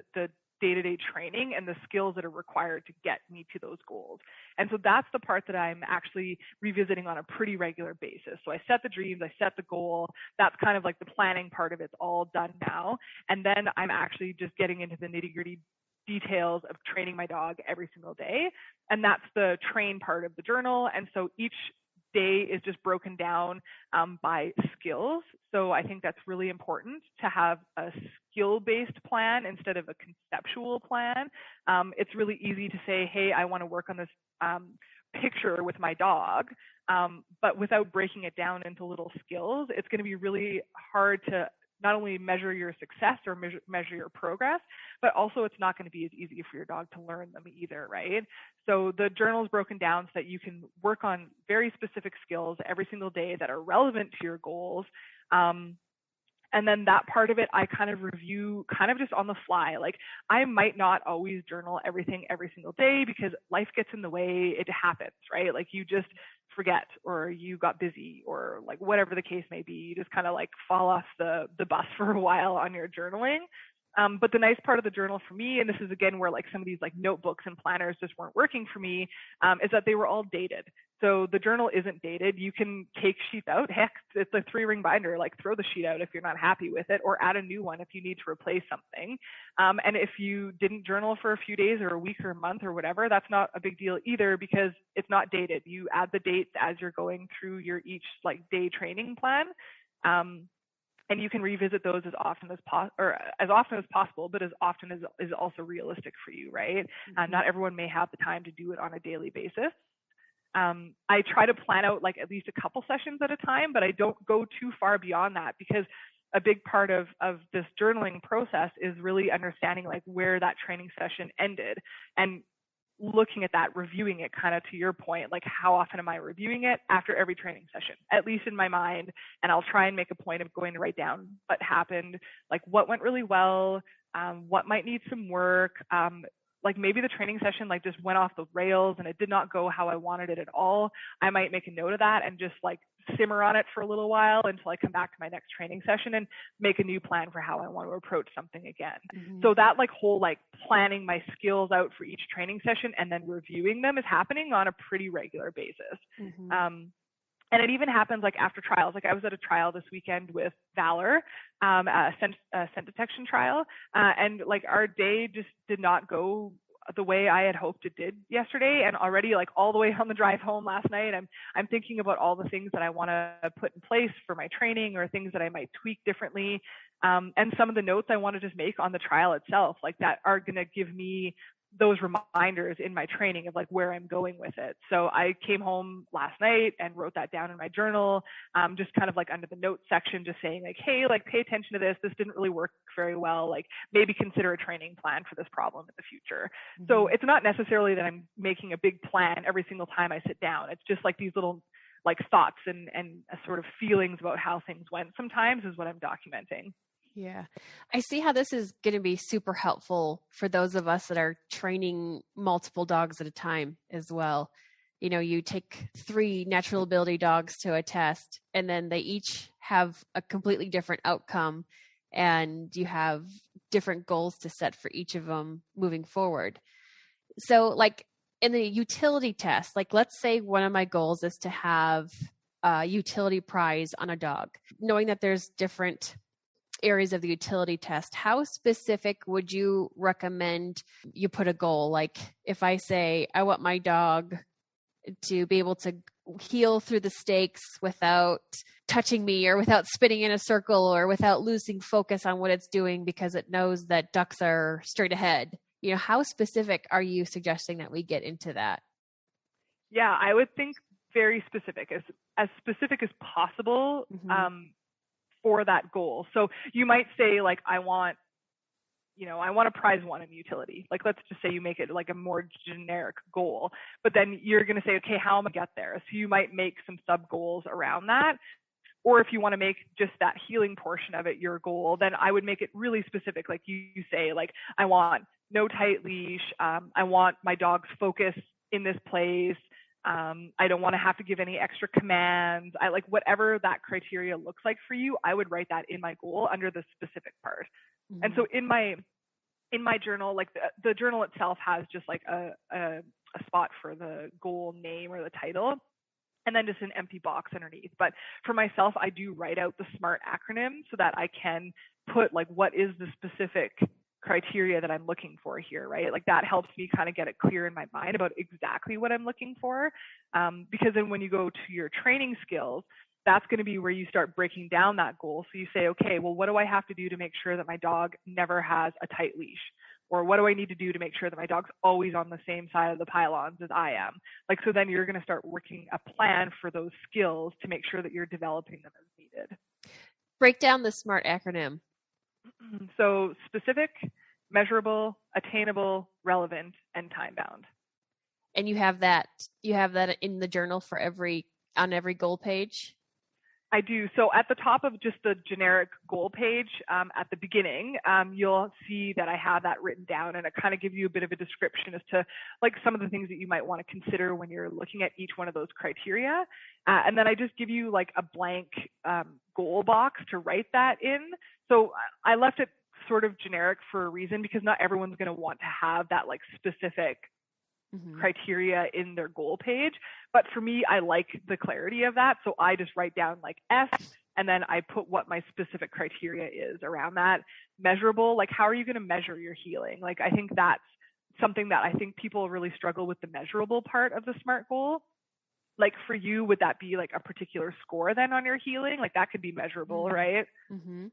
day-to-day training and the skills that are required to get me to those goals. And so that's the part that I'm actually revisiting on a pretty regular basis. So I set the dreams, I set the goal. That's kind of like the planning part of it's all done now. And then I'm actually just getting into the nitty-gritty details of training my dog every single day. And that's the train part of the journal. And so each day is just broken down by skills. So I think that's really important to have a skill-based plan instead of a conceptual plan. It's really easy to say, hey, I want to work on this picture with my dog, but without breaking it down into little skills, it's going to be really hard to not only measure your success or measure your progress, but also it's not going to be as easy for your dog to learn them either, right? So the journal is broken down so that you can work on very specific skills every single day that are relevant to your goals. And then that part of it, I kind of review kind of just on the fly. Like I might not always journal everything every single day because life gets in the way. It happens, right? Like you just forget or you got busy or like whatever the case may be. You just kind of like fall off the bus for a while on your journaling. But the nice part of the journal for me, and this is again where like some of these like notebooks and planners just weren't working for me, is that they were all dated. So the journal isn't dated. You can take sheets out. Heck, it's a 3-ring binder. Like throw the sheet out if you're not happy with it, or add a new one if you need to replace something. And if you didn't journal for a few days or a week or a month or whatever, that's not a big deal either because it's not dated. You add the dates as you're going through your each like day training plan. And you can revisit those as often as possible, but as often as is also realistic for you, right? Mm-hmm. Not everyone may have the time to do it on a daily basis. I try to plan out like at least a couple sessions at a time, but I don't go too far beyond that because a big part of this journaling process is really understanding like where that training session ended and looking at that, reviewing it kind of to your point, like how often am I reviewing it after every training session, at least in my mind. And I'll try and make a point of going to write down what happened, like what went really well, what might need some work. Like maybe the training session like just went off the rails and it did not go how I wanted it at all. I might make a note of that and just like simmer on it for a little while until I come back to my next training session and make a new plan for how I want to approach something again. Mm-hmm. So that like whole like planning my skills out for each training session and then reviewing them is happening on a pretty regular basis. Mm-hmm. And it even happens like after trials. Like I was at a trial this weekend with Valor, a scent detection trial, and like our day just did not go the way I had hoped it did yesterday. And already like all the way on the drive home last night, I'm thinking about all the things that I want to put in place for my training or things that I might tweak differently. And some of the notes I want to just make on the trial itself, like that are going to give me those reminders in my training of like where I'm going with it. So I came home last night and wrote that down in my journal, just kind of like under the notes section, just saying like, hey, like pay attention to this. This didn't really work very well. Like maybe consider a training plan for this problem in the future. Mm-hmm. So it's not necessarily that I'm making a big plan every single time I sit down. It's just like these little like thoughts and sort of feelings about how things went sometimes is what I'm documenting. Yeah. I see how this is going to be super helpful for those of us that are training multiple dogs at a time as well. You know, you take 3 natural ability dogs to a test and then they each have a completely different outcome and you have different goals to set for each of them moving forward. So like in the utility test, like let's say one of my goals is to have a utility prize on a dog, knowing that there's different areas of the utility test. How specific would you recommend you put a goal? Like if I say I want my dog to be able to heel through the stakes without touching me or without spinning in a circle or without losing focus on what it's doing because it knows that ducks are straight ahead. You know, how specific are you suggesting that we get into that? Yeah, I would think very specific, as specific as possible for that goal. So you might say, like, I want a prize one in utility. Like, let's just say you make it like a more generic goal, but then you're going to say, okay, how am I going to get there? So you might make some sub goals around that. Or if you want to make just that healing portion of it your goal, then I would make it really specific. Like you say, like, I want no tight leash. I want my dog's focus in this place. I don't want to have to give any extra commands. I like whatever that criteria looks like for you, I would write that in my goal under the specific part. Mm-hmm. And so in my journal, like the journal itself has just like a spot for the goal name or the title, and then just an empty box underneath. But for myself, I do write out the SMART acronym so that I can put like what is the specific criteria that I'm looking for here, right? Like that helps me kind of get it clear in my mind about exactly what I'm looking for. Because then when you go to your training skills, that's going to be where you start breaking down that goal. So you say, okay, well, what do I have to do to make sure that my dog never has a tight leash? Or what do I need to do to make sure that my dog's always on the same side of the pylons as I am? Like, so then you're going to start working a plan for those skills to make sure that you're developing them as needed. Break down the SMART acronym. So specific, measurable, attainable, relevant, and time bound. And you have that in the journal for on every goal page? I do. So at the top of just the generic goal page, at the beginning, you'll see that I have that written down, and it kind of gives you a bit of a description as to like some of the things that you might want to consider when you're looking at each one of those criteria. And then I just give you like a blank goal box to write that in. So I left it sort of generic for a reason, because not everyone's going to want to have that like specific criteria in their goal page. But for me, I like the clarity of that. So I just write down like S, and then I put what my specific criteria is around that. Measurable, like how are you going to measure your healing? Like I think that's something that I think people really struggle with, the measurable part of the SMART goal. Like for you, would that be like a particular score then on your healing? Like that could be measurable, right? Mm-hmm.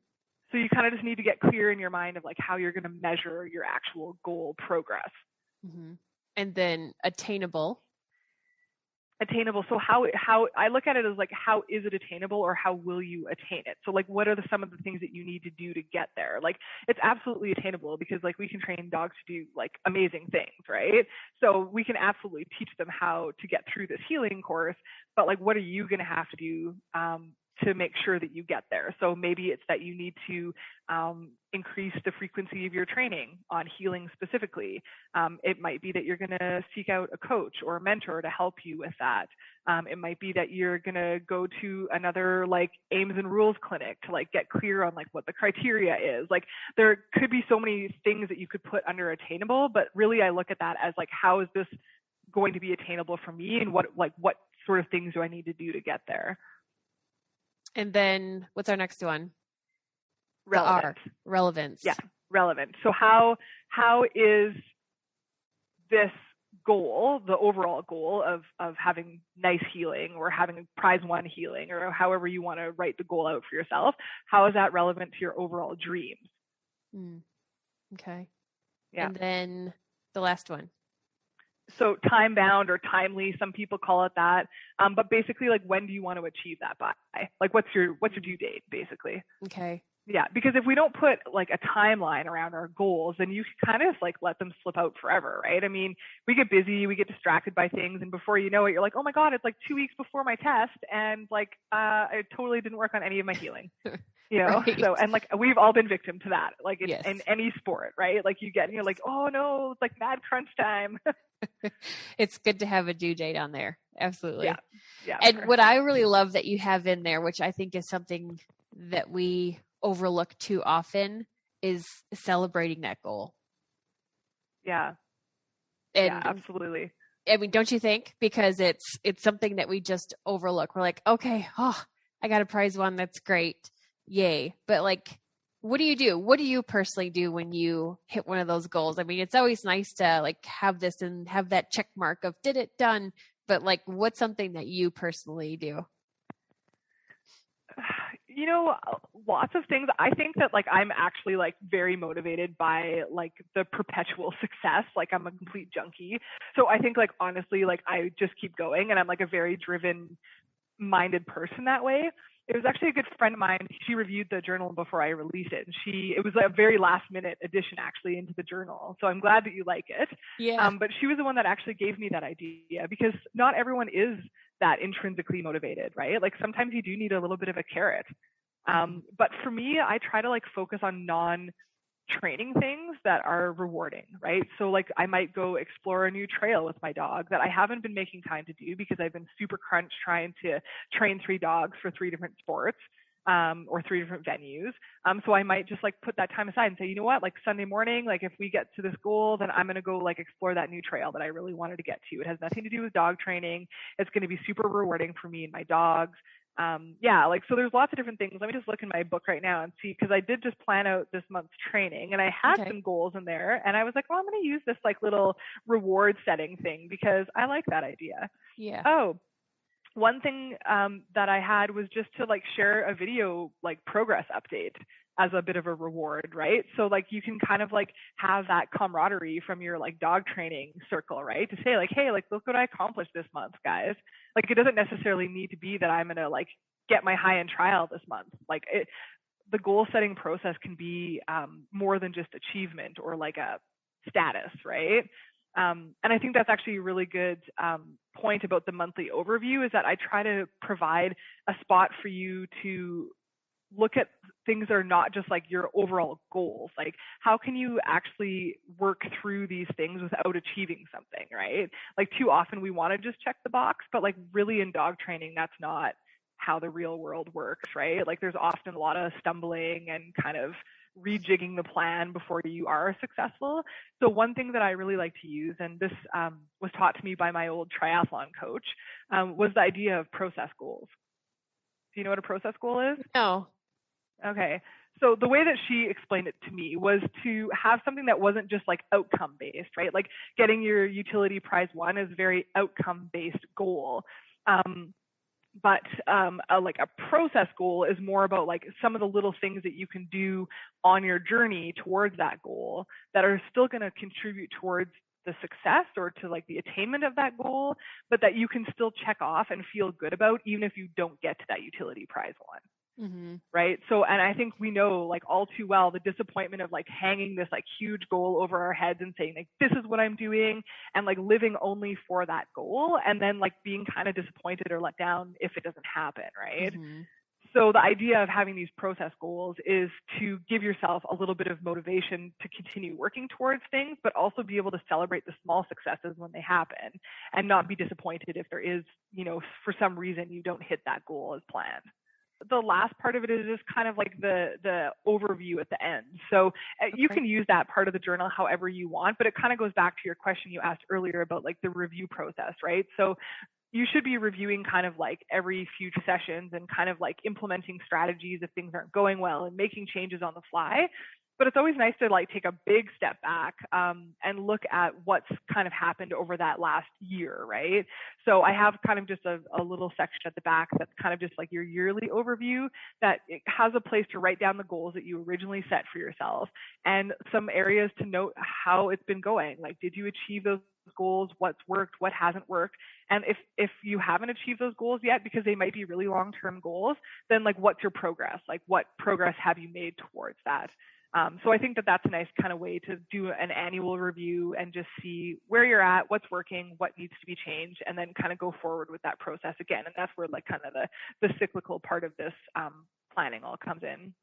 So you kind of just need to get clear in your mind of like how you're going to measure your actual goal progress. Mm-hmm. And then attainable. So how I look at it as like, how is it attainable, or how will you attain it? So like, what are some of the things that you need to do to get there? Like it's absolutely attainable, because like we can train dogs to do like amazing things, right? So we can absolutely teach them how to get through this healing course, but like, what are you going to have to do to make sure that you get there? So maybe it's that you need to increase the frequency of your training on healing specifically. It might be that you're going to seek out a coach or a mentor to help you with that. It might be that you're going to go to another like aims and rules clinic to like get clear on like what the criteria is. Like there could be so many things that you could put under attainable, but really I look at that as like, how is this going to be attainable for me, and what sort of things do I need to do to get there? And then what's our next one? Relevance. Yeah, relevant. So how is this goal, the overall goal of having nice healing or having a prize one healing, or however you want to write the goal out for yourself, how is that relevant to your overall dreams? Okay. Yeah. And then the last one. So time bound or timely, some people call it that. But basically, like, when do you want to achieve that by? Like, what's your due date, basically? Okay. Yeah, because if we don't put like a timeline around our goals, then you kind of like let them slip out forever, right? I mean, we get busy, we get distracted by things, and before you know it, you're like, oh my God, it's like 2 weeks before my test, and like I totally didn't work on any of my healing. You know, right. So, and like we've all been victim to that, like in any sport, right? Like you're like, oh no, it's like mad crunch time. It's good to have a due date on there. Absolutely. Yeah. And what I really love that you have in there, which I think is something that we overlook too often, is celebrating that goal. Yeah. And yeah, absolutely. I mean, don't you think? Because it's something that we just overlook. We're like, okay, I got a prize one. That's great. Yay. But like, what do you do? What do you personally do when you hit one of those goals? I mean, it's always nice to like have this and have that check mark of did it, done, but like, what's something that you personally do? You know, lots of things. I think that like I'm actually like very motivated by like the perpetual success. Like I'm a complete junkie. So I think like honestly, like I just keep going, and I'm like a very driven minded person that way. It was actually a good friend of mine. She reviewed the journal before I released it, and it was a very last minute addition actually into the journal. So I'm glad that you like it. Yeah. But she was the one that actually gave me that idea, because not everyone is that intrinsically motivated, right? Like sometimes you do need a little bit of a carrot. But for me, I try to like focus on non-training things that are rewarding, right? So like I might go explore a new trail with my dog that I haven't been making time to do because I've been super crunched trying to train 3 dogs for 3 different sports, or 3 different venues. So I might just like put that time aside and say, you know what, like Sunday morning, like if we get to this goal, then I'm going to go like explore that new trail that I really wanted to get to. It has nothing to do with dog training. It's going to be super rewarding for me and my dogs. Like, so there's lots of different things. Let me just look in my book right now and see, because I did just plan out this month's training, and I had some goals in there, and I was like, well, I'm going to use this like little reward setting thing because I like that idea. Yeah. Oh, one thing that I had was just to like share a video like progress update as a bit of a reward, right? So like you can kind of like have that camaraderie from your like dog training circle, right? To say like, hey, like look what I accomplished this month, guys. Like it doesn't necessarily need to be that I'm gonna like get my high-end trial this month. Like the goal setting process can be more than just achievement or like a status, right? And I think that's actually a really good point about the monthly overview, is that I try to provide a spot for you to look at things that are not just like your overall goals. Like how can you actually work through these things without achieving something, right? Like too often we want to just check the box, but like really in dog training, that's not how the real world works, right? Like there's often a lot of stumbling and kind of rejigging the plan before you are successful. So one thing that I really like to use, and this was taught to me by my old triathlon coach, was the idea of process goals. Do you know what a process goal is? No. Okay. So the way that she explained it to me was to have something that wasn't just like outcome based, right? Like getting your utility prize 1 is a very outcome based goal. But like a process goal is more about like some of the little things that you can do on your journey towards that goal that are still going to contribute towards the success or to like the attainment of that goal, but that you can still check off and feel good about even if you don't get to that utility prize 1. Mm-hmm. Right. So, and I think we know like all too well the disappointment of like hanging this like huge goal over our heads and saying like, this is what I'm doing, and like living only for that goal, and then like being kind of disappointed or let down if it doesn't happen. Right. Mm-hmm. So the idea of having these process goals is to give yourself a little bit of motivation to continue working towards things, but also be able to celebrate the small successes when they happen and not be disappointed if there is, you know, for some reason you don't hit that goal as planned. The last part of it is just kind of like the overview at the end. So you can use that part of the journal however you want, but it kind of goes back to your question you asked earlier about like the review process, right? So you should be reviewing kind of like every few sessions and kind of like implementing strategies if things aren't going well and making changes on the fly. But it's always nice to like take a big step back and look at what's kind of happened over that last year, right? So I have kind of just a little section at the back that's kind of just like your yearly overview that it has a place to write down the goals that you originally set for yourself and some areas to note how it's been going. Like, did you achieve those goals? What's worked? What hasn't worked? And if you haven't achieved those goals yet, because they might be really long-term goals, then like what's your progress? Like what progress have you made towards that? So I think that that's a nice kind of way to do an annual review and just see where you're at, what's working, what needs to be changed, and then kind of go forward with that process again. And that's where like kind of the cyclical part of this planning all comes in.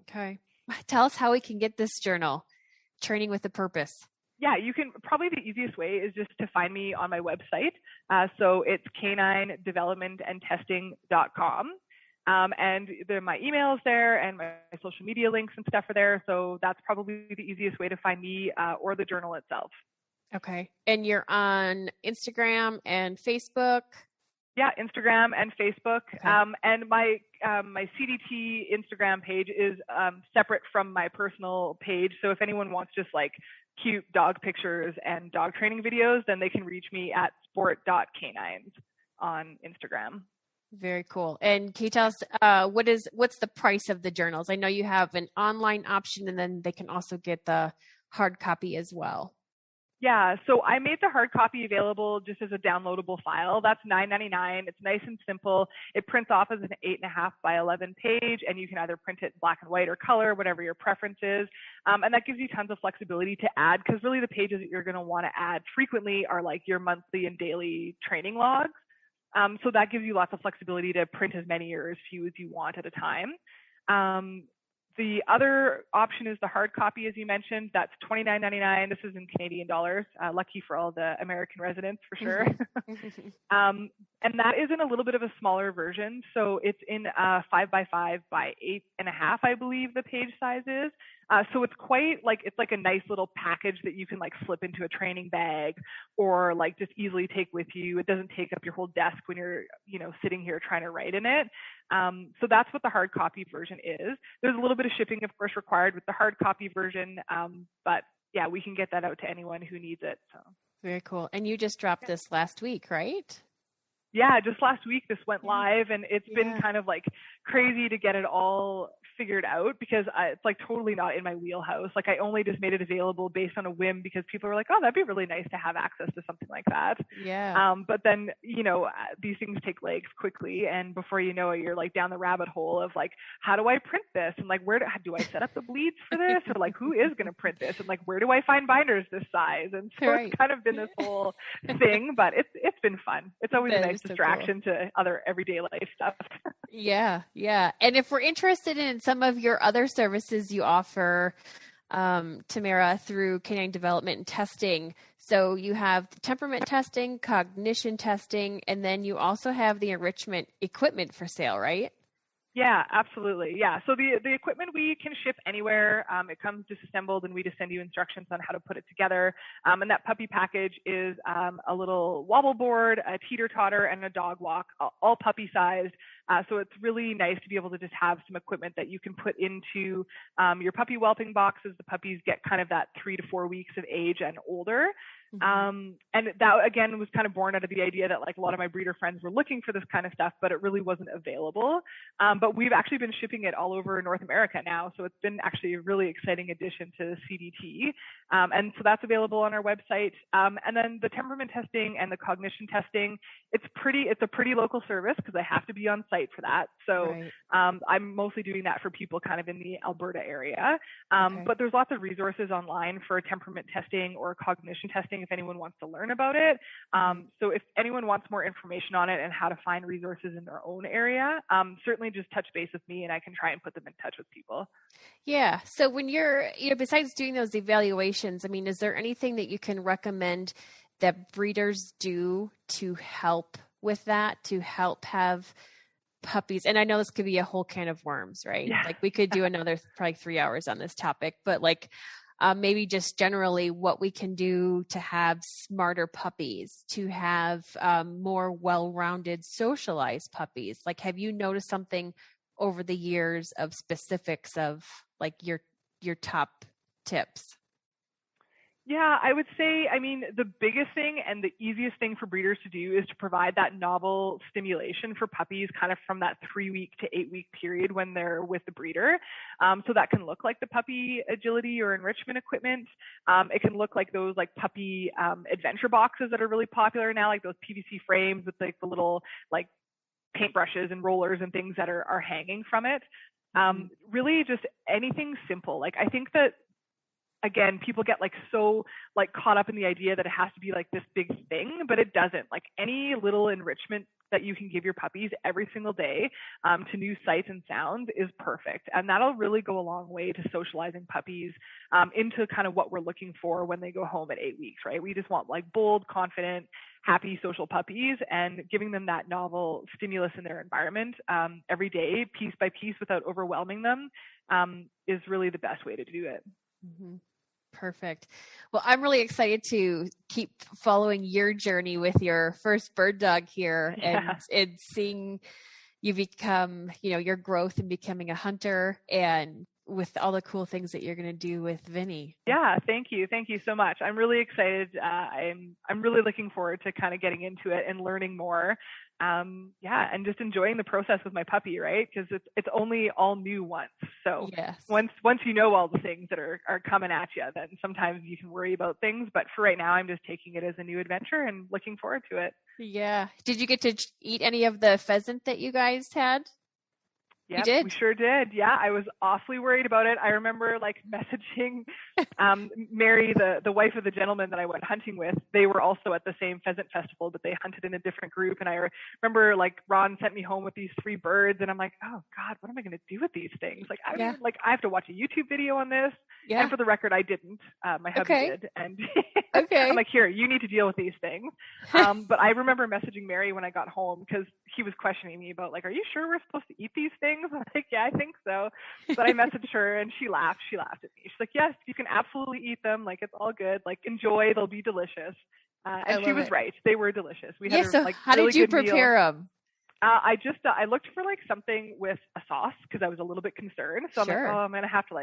Okay. Tell us how we can get this journal, Training with a Purpose. Yeah, you can, probably the easiest way is just to find me on my website. So it's caninedevelopmentandtesting.com. And my email's there and my social media links and stuff are there. So that's probably the easiest way to find me or the journal itself. Okay. And you're on Instagram and Facebook? Yeah, Instagram and Facebook. Okay. And my CDT Instagram page is separate from my personal page. So if anyone wants just like cute dog pictures and dog training videos, then they can reach me at sport.canines on Instagram. Very cool. And can you tell us what's the price of the journals? I know you have an online option, and then they can also get the hard copy as well. Yeah, so I made the hard copy available just as a downloadable file. That's $9.99. It's nice and simple. It prints off as an 8.5 by 11 page, and you can either print it black and white or color, whatever your preference is. And that gives you tons of flexibility to add, because really the pages that you're going to want to add frequently are like your monthly and daily training logs. So that gives you lots of flexibility to print as many or as few as you want at a time. The other option is the hard copy, as you mentioned. That's $29.99. This is in Canadian dollars. Lucky for all the American residents, for sure. And that is in a little bit of a smaller version. So it's in 5 by 5 by 8.5, I believe the page size is. So it's quite like, it's like a nice little package that you can like slip into a training bag or like just easily take with you. It doesn't take up your whole desk when you're, sitting here trying to write in it. So that's what the hard copy version is. There's a little bit of shipping, of course, required with the hard copy version. But yeah, we can get that out to anyone who needs it. So. Very cool. And you just dropped this last week, right? Yeah, just last week this went live, and it's been kind of like crazy to get it all figured out, because it's like totally not in my wheelhouse. Like I only just made it available based on a whim, because people were like, oh, that'd be really nice to have access to something like that. Yeah. But then, these things take legs quickly, and before you know it, you're like down the rabbit hole of like, how do I print this? And like, where do I set up the bleeds for this? Or like, who is going to print this? And like, where do I find binders this size? And so It's kind of been this whole thing, but it's been fun. It's always a nice distraction to other everyday life stuff. Yeah. And if we're interested in some of your other services you offer, Tamara, through canine development and testing. So you have the temperament testing, cognition testing, and then you also have the enrichment equipment for sale, right? Yeah, absolutely. Yeah. So the equipment we can ship anywhere. It comes disassembled, and we just send you instructions on how to put it together. And that puppy package is a little wobble board, a teeter-totter, and a dog walk, all puppy-sized. So it's really nice to be able to just have some equipment that you can put into your puppy whelping box as the puppies get kind of that 3 to 4 weeks of age and older. And that, again, was kind of born out of the idea that like a lot of my breeder friends were looking for this kind of stuff, but it really wasn't available. But we've actually been shipping it all over North America now. So it's been actually a really exciting addition to CDT. And so that's available on our website. And then the temperament testing and the cognition testing, it's a pretty local service, because I have to be on site for that. So I'm mostly doing that for people kind of in the Alberta area. But there's lots of resources online for temperament testing or cognition testing if anyone wants to learn about it. So if anyone wants more information on it and how to find resources in their own area, certainly just touch base with me and I can try and put them in touch with people. Yeah. So when you're, besides doing those evaluations, I mean, is there anything that you can recommend that breeders do to help with that, to help have puppies? And I know this could be a whole can of worms, right? Yeah. Like we could do another probably 3 hours on this topic, but like maybe just generally what we can do to have smarter puppies, to have more well-rounded socialized puppies. Like, have you noticed something over the years of specifics of like your top tips? Yeah, I would say, the biggest thing and the easiest thing for breeders to do is to provide that novel stimulation for puppies kind of from that 3-week to 8-week period when they're with the breeder. So that can look like the puppy agility or enrichment equipment. It can look like those like puppy adventure boxes that are really popular now, like those PVC frames with like the little like paintbrushes and rollers and things that are hanging from it. Really just anything simple. Like I think that, again, people get like so like caught up in the idea that it has to be like this big thing, but it doesn't. Like any little enrichment that you can give your puppies every single day to new sights and sounds is perfect. And that'll really go a long way to socializing puppies into kind of what we're looking for when they go home at 8 weeks, right? We just want like bold, confident, happy social puppies, and giving them that novel stimulus in their environment every day, piece by piece, without overwhelming them is really the best way to do it. Mm-hmm. Perfect. Well, I'm really excited to keep following your journey with your first bird dog here and seeing you become, your growth in becoming a hunter and with all the cool things that you're going to do with Vinny. Yeah, thank you. Thank you so much. I'm really excited. I'm really looking forward to kind of getting into it and learning more. And just enjoying the process with my puppy, right? Because it's only all new once. So once you know all the things that are coming at you, then sometimes you can worry about things. But for right now, I'm just taking it as a new adventure and looking forward to it. Yeah. Did you get to eat any of the pheasant that you guys had? Yeah, we sure did. Yeah, I was awfully worried about it. I remember messaging Mary, the wife of the gentleman that I went hunting with. They were also at the same pheasant festival, but they hunted in a different group. And I remember Ron sent me home with these 3 birds, and I'm like, oh God, what am I going to do with these things? I have to watch a YouTube video on this. Yeah. And for the record, I didn't. My hubby did, and I'm like, here, you need to deal with these things. But I remember messaging Mary when I got home because he was questioning me about are you sure we're supposed to eat these things? I'm like, yeah, I think so. But I messaged her and she laughed. She laughed at me. She's like, yes, you can absolutely eat them. It's all good. Enjoy. They'll be delicious. And she was right. They were delicious. We had how did you prepare them? I looked for something with a sauce because I was a little bit concerned. So I'm like, I'm going to have to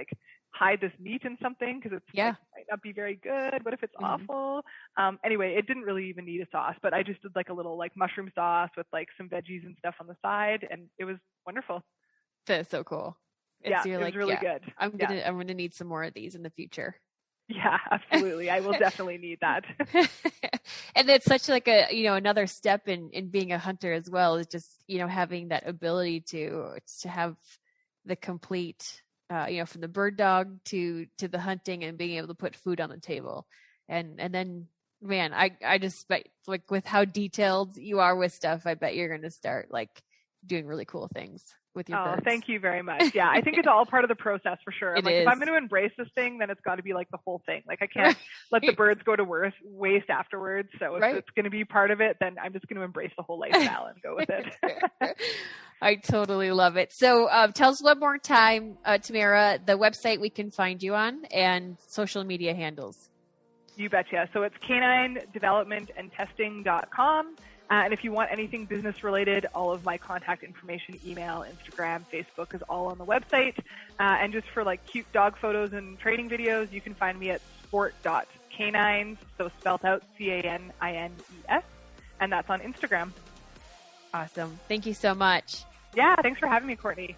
hide this meat in something because it might not be very good. What if it's awful? Anyway, it didn't really even need a sauce, but I just did a little mushroom sauce with some veggies and stuff on the side, and it was wonderful. That's so cool. It was really good. I'm gonna need some more of these in the future. Yeah, absolutely. I will definitely need that. And it's such another step in being a hunter as well, is just, having that ability to have the complete, from the bird dog to the hunting and being able to put food on the table. And then, man, I just bet with how detailed you are with stuff, I bet you're going to start doing really cool things with your birds. Thank you very much. Yeah, I think it's all part of the process for sure. If I'm going to embrace this thing, then it's got to be the whole thing. I can't let the birds go to waste afterwards. So if it's going to be part of it, then I'm just going to embrace the whole lifestyle and go with it. I totally love it. So tell us one more time, Tamara, the website we can find you on and social media handles. You betcha. So it's caninedevelopmentandtesting.com. And if you want anything business related, all of my contact information, email, Instagram, Facebook is all on the website. And just for cute dog photos and training videos, you can find me at sport.canines, so spelled out CANINES, and that's on Instagram. Awesome. Thank you so much. Yeah, thanks for having me, Courtney.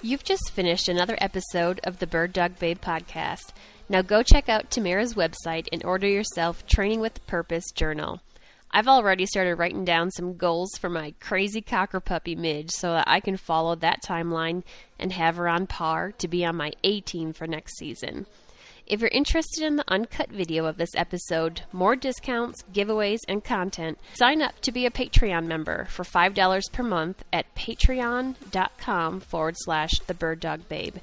You've just finished another episode of the Bird Dog Babe podcast. Now go check out Tamara's website and order yourself Training with Purpose journal. I've already started writing down some goals for my crazy cocker puppy Midge so that I can follow that timeline and have her on par to be on my A team for next season. If you're interested in the uncut video of this episode, more discounts, giveaways, and content, sign up to be a Patreon member for $5 per month at patreon.com/theBirdDogBabe.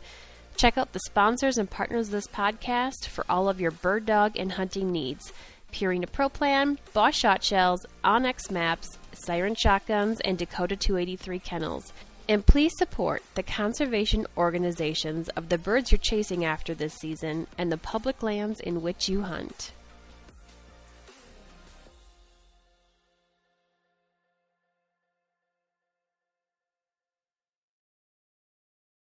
Check out the sponsors and partners of this podcast for all of your bird dog and hunting needs. Purina Pro Plan, Bosch Shotshells, Onyx Maps, Siren Shotguns, and Dakota 283 Kennels. And please support the conservation organizations of the birds you're chasing after this season and the public lands in which you hunt.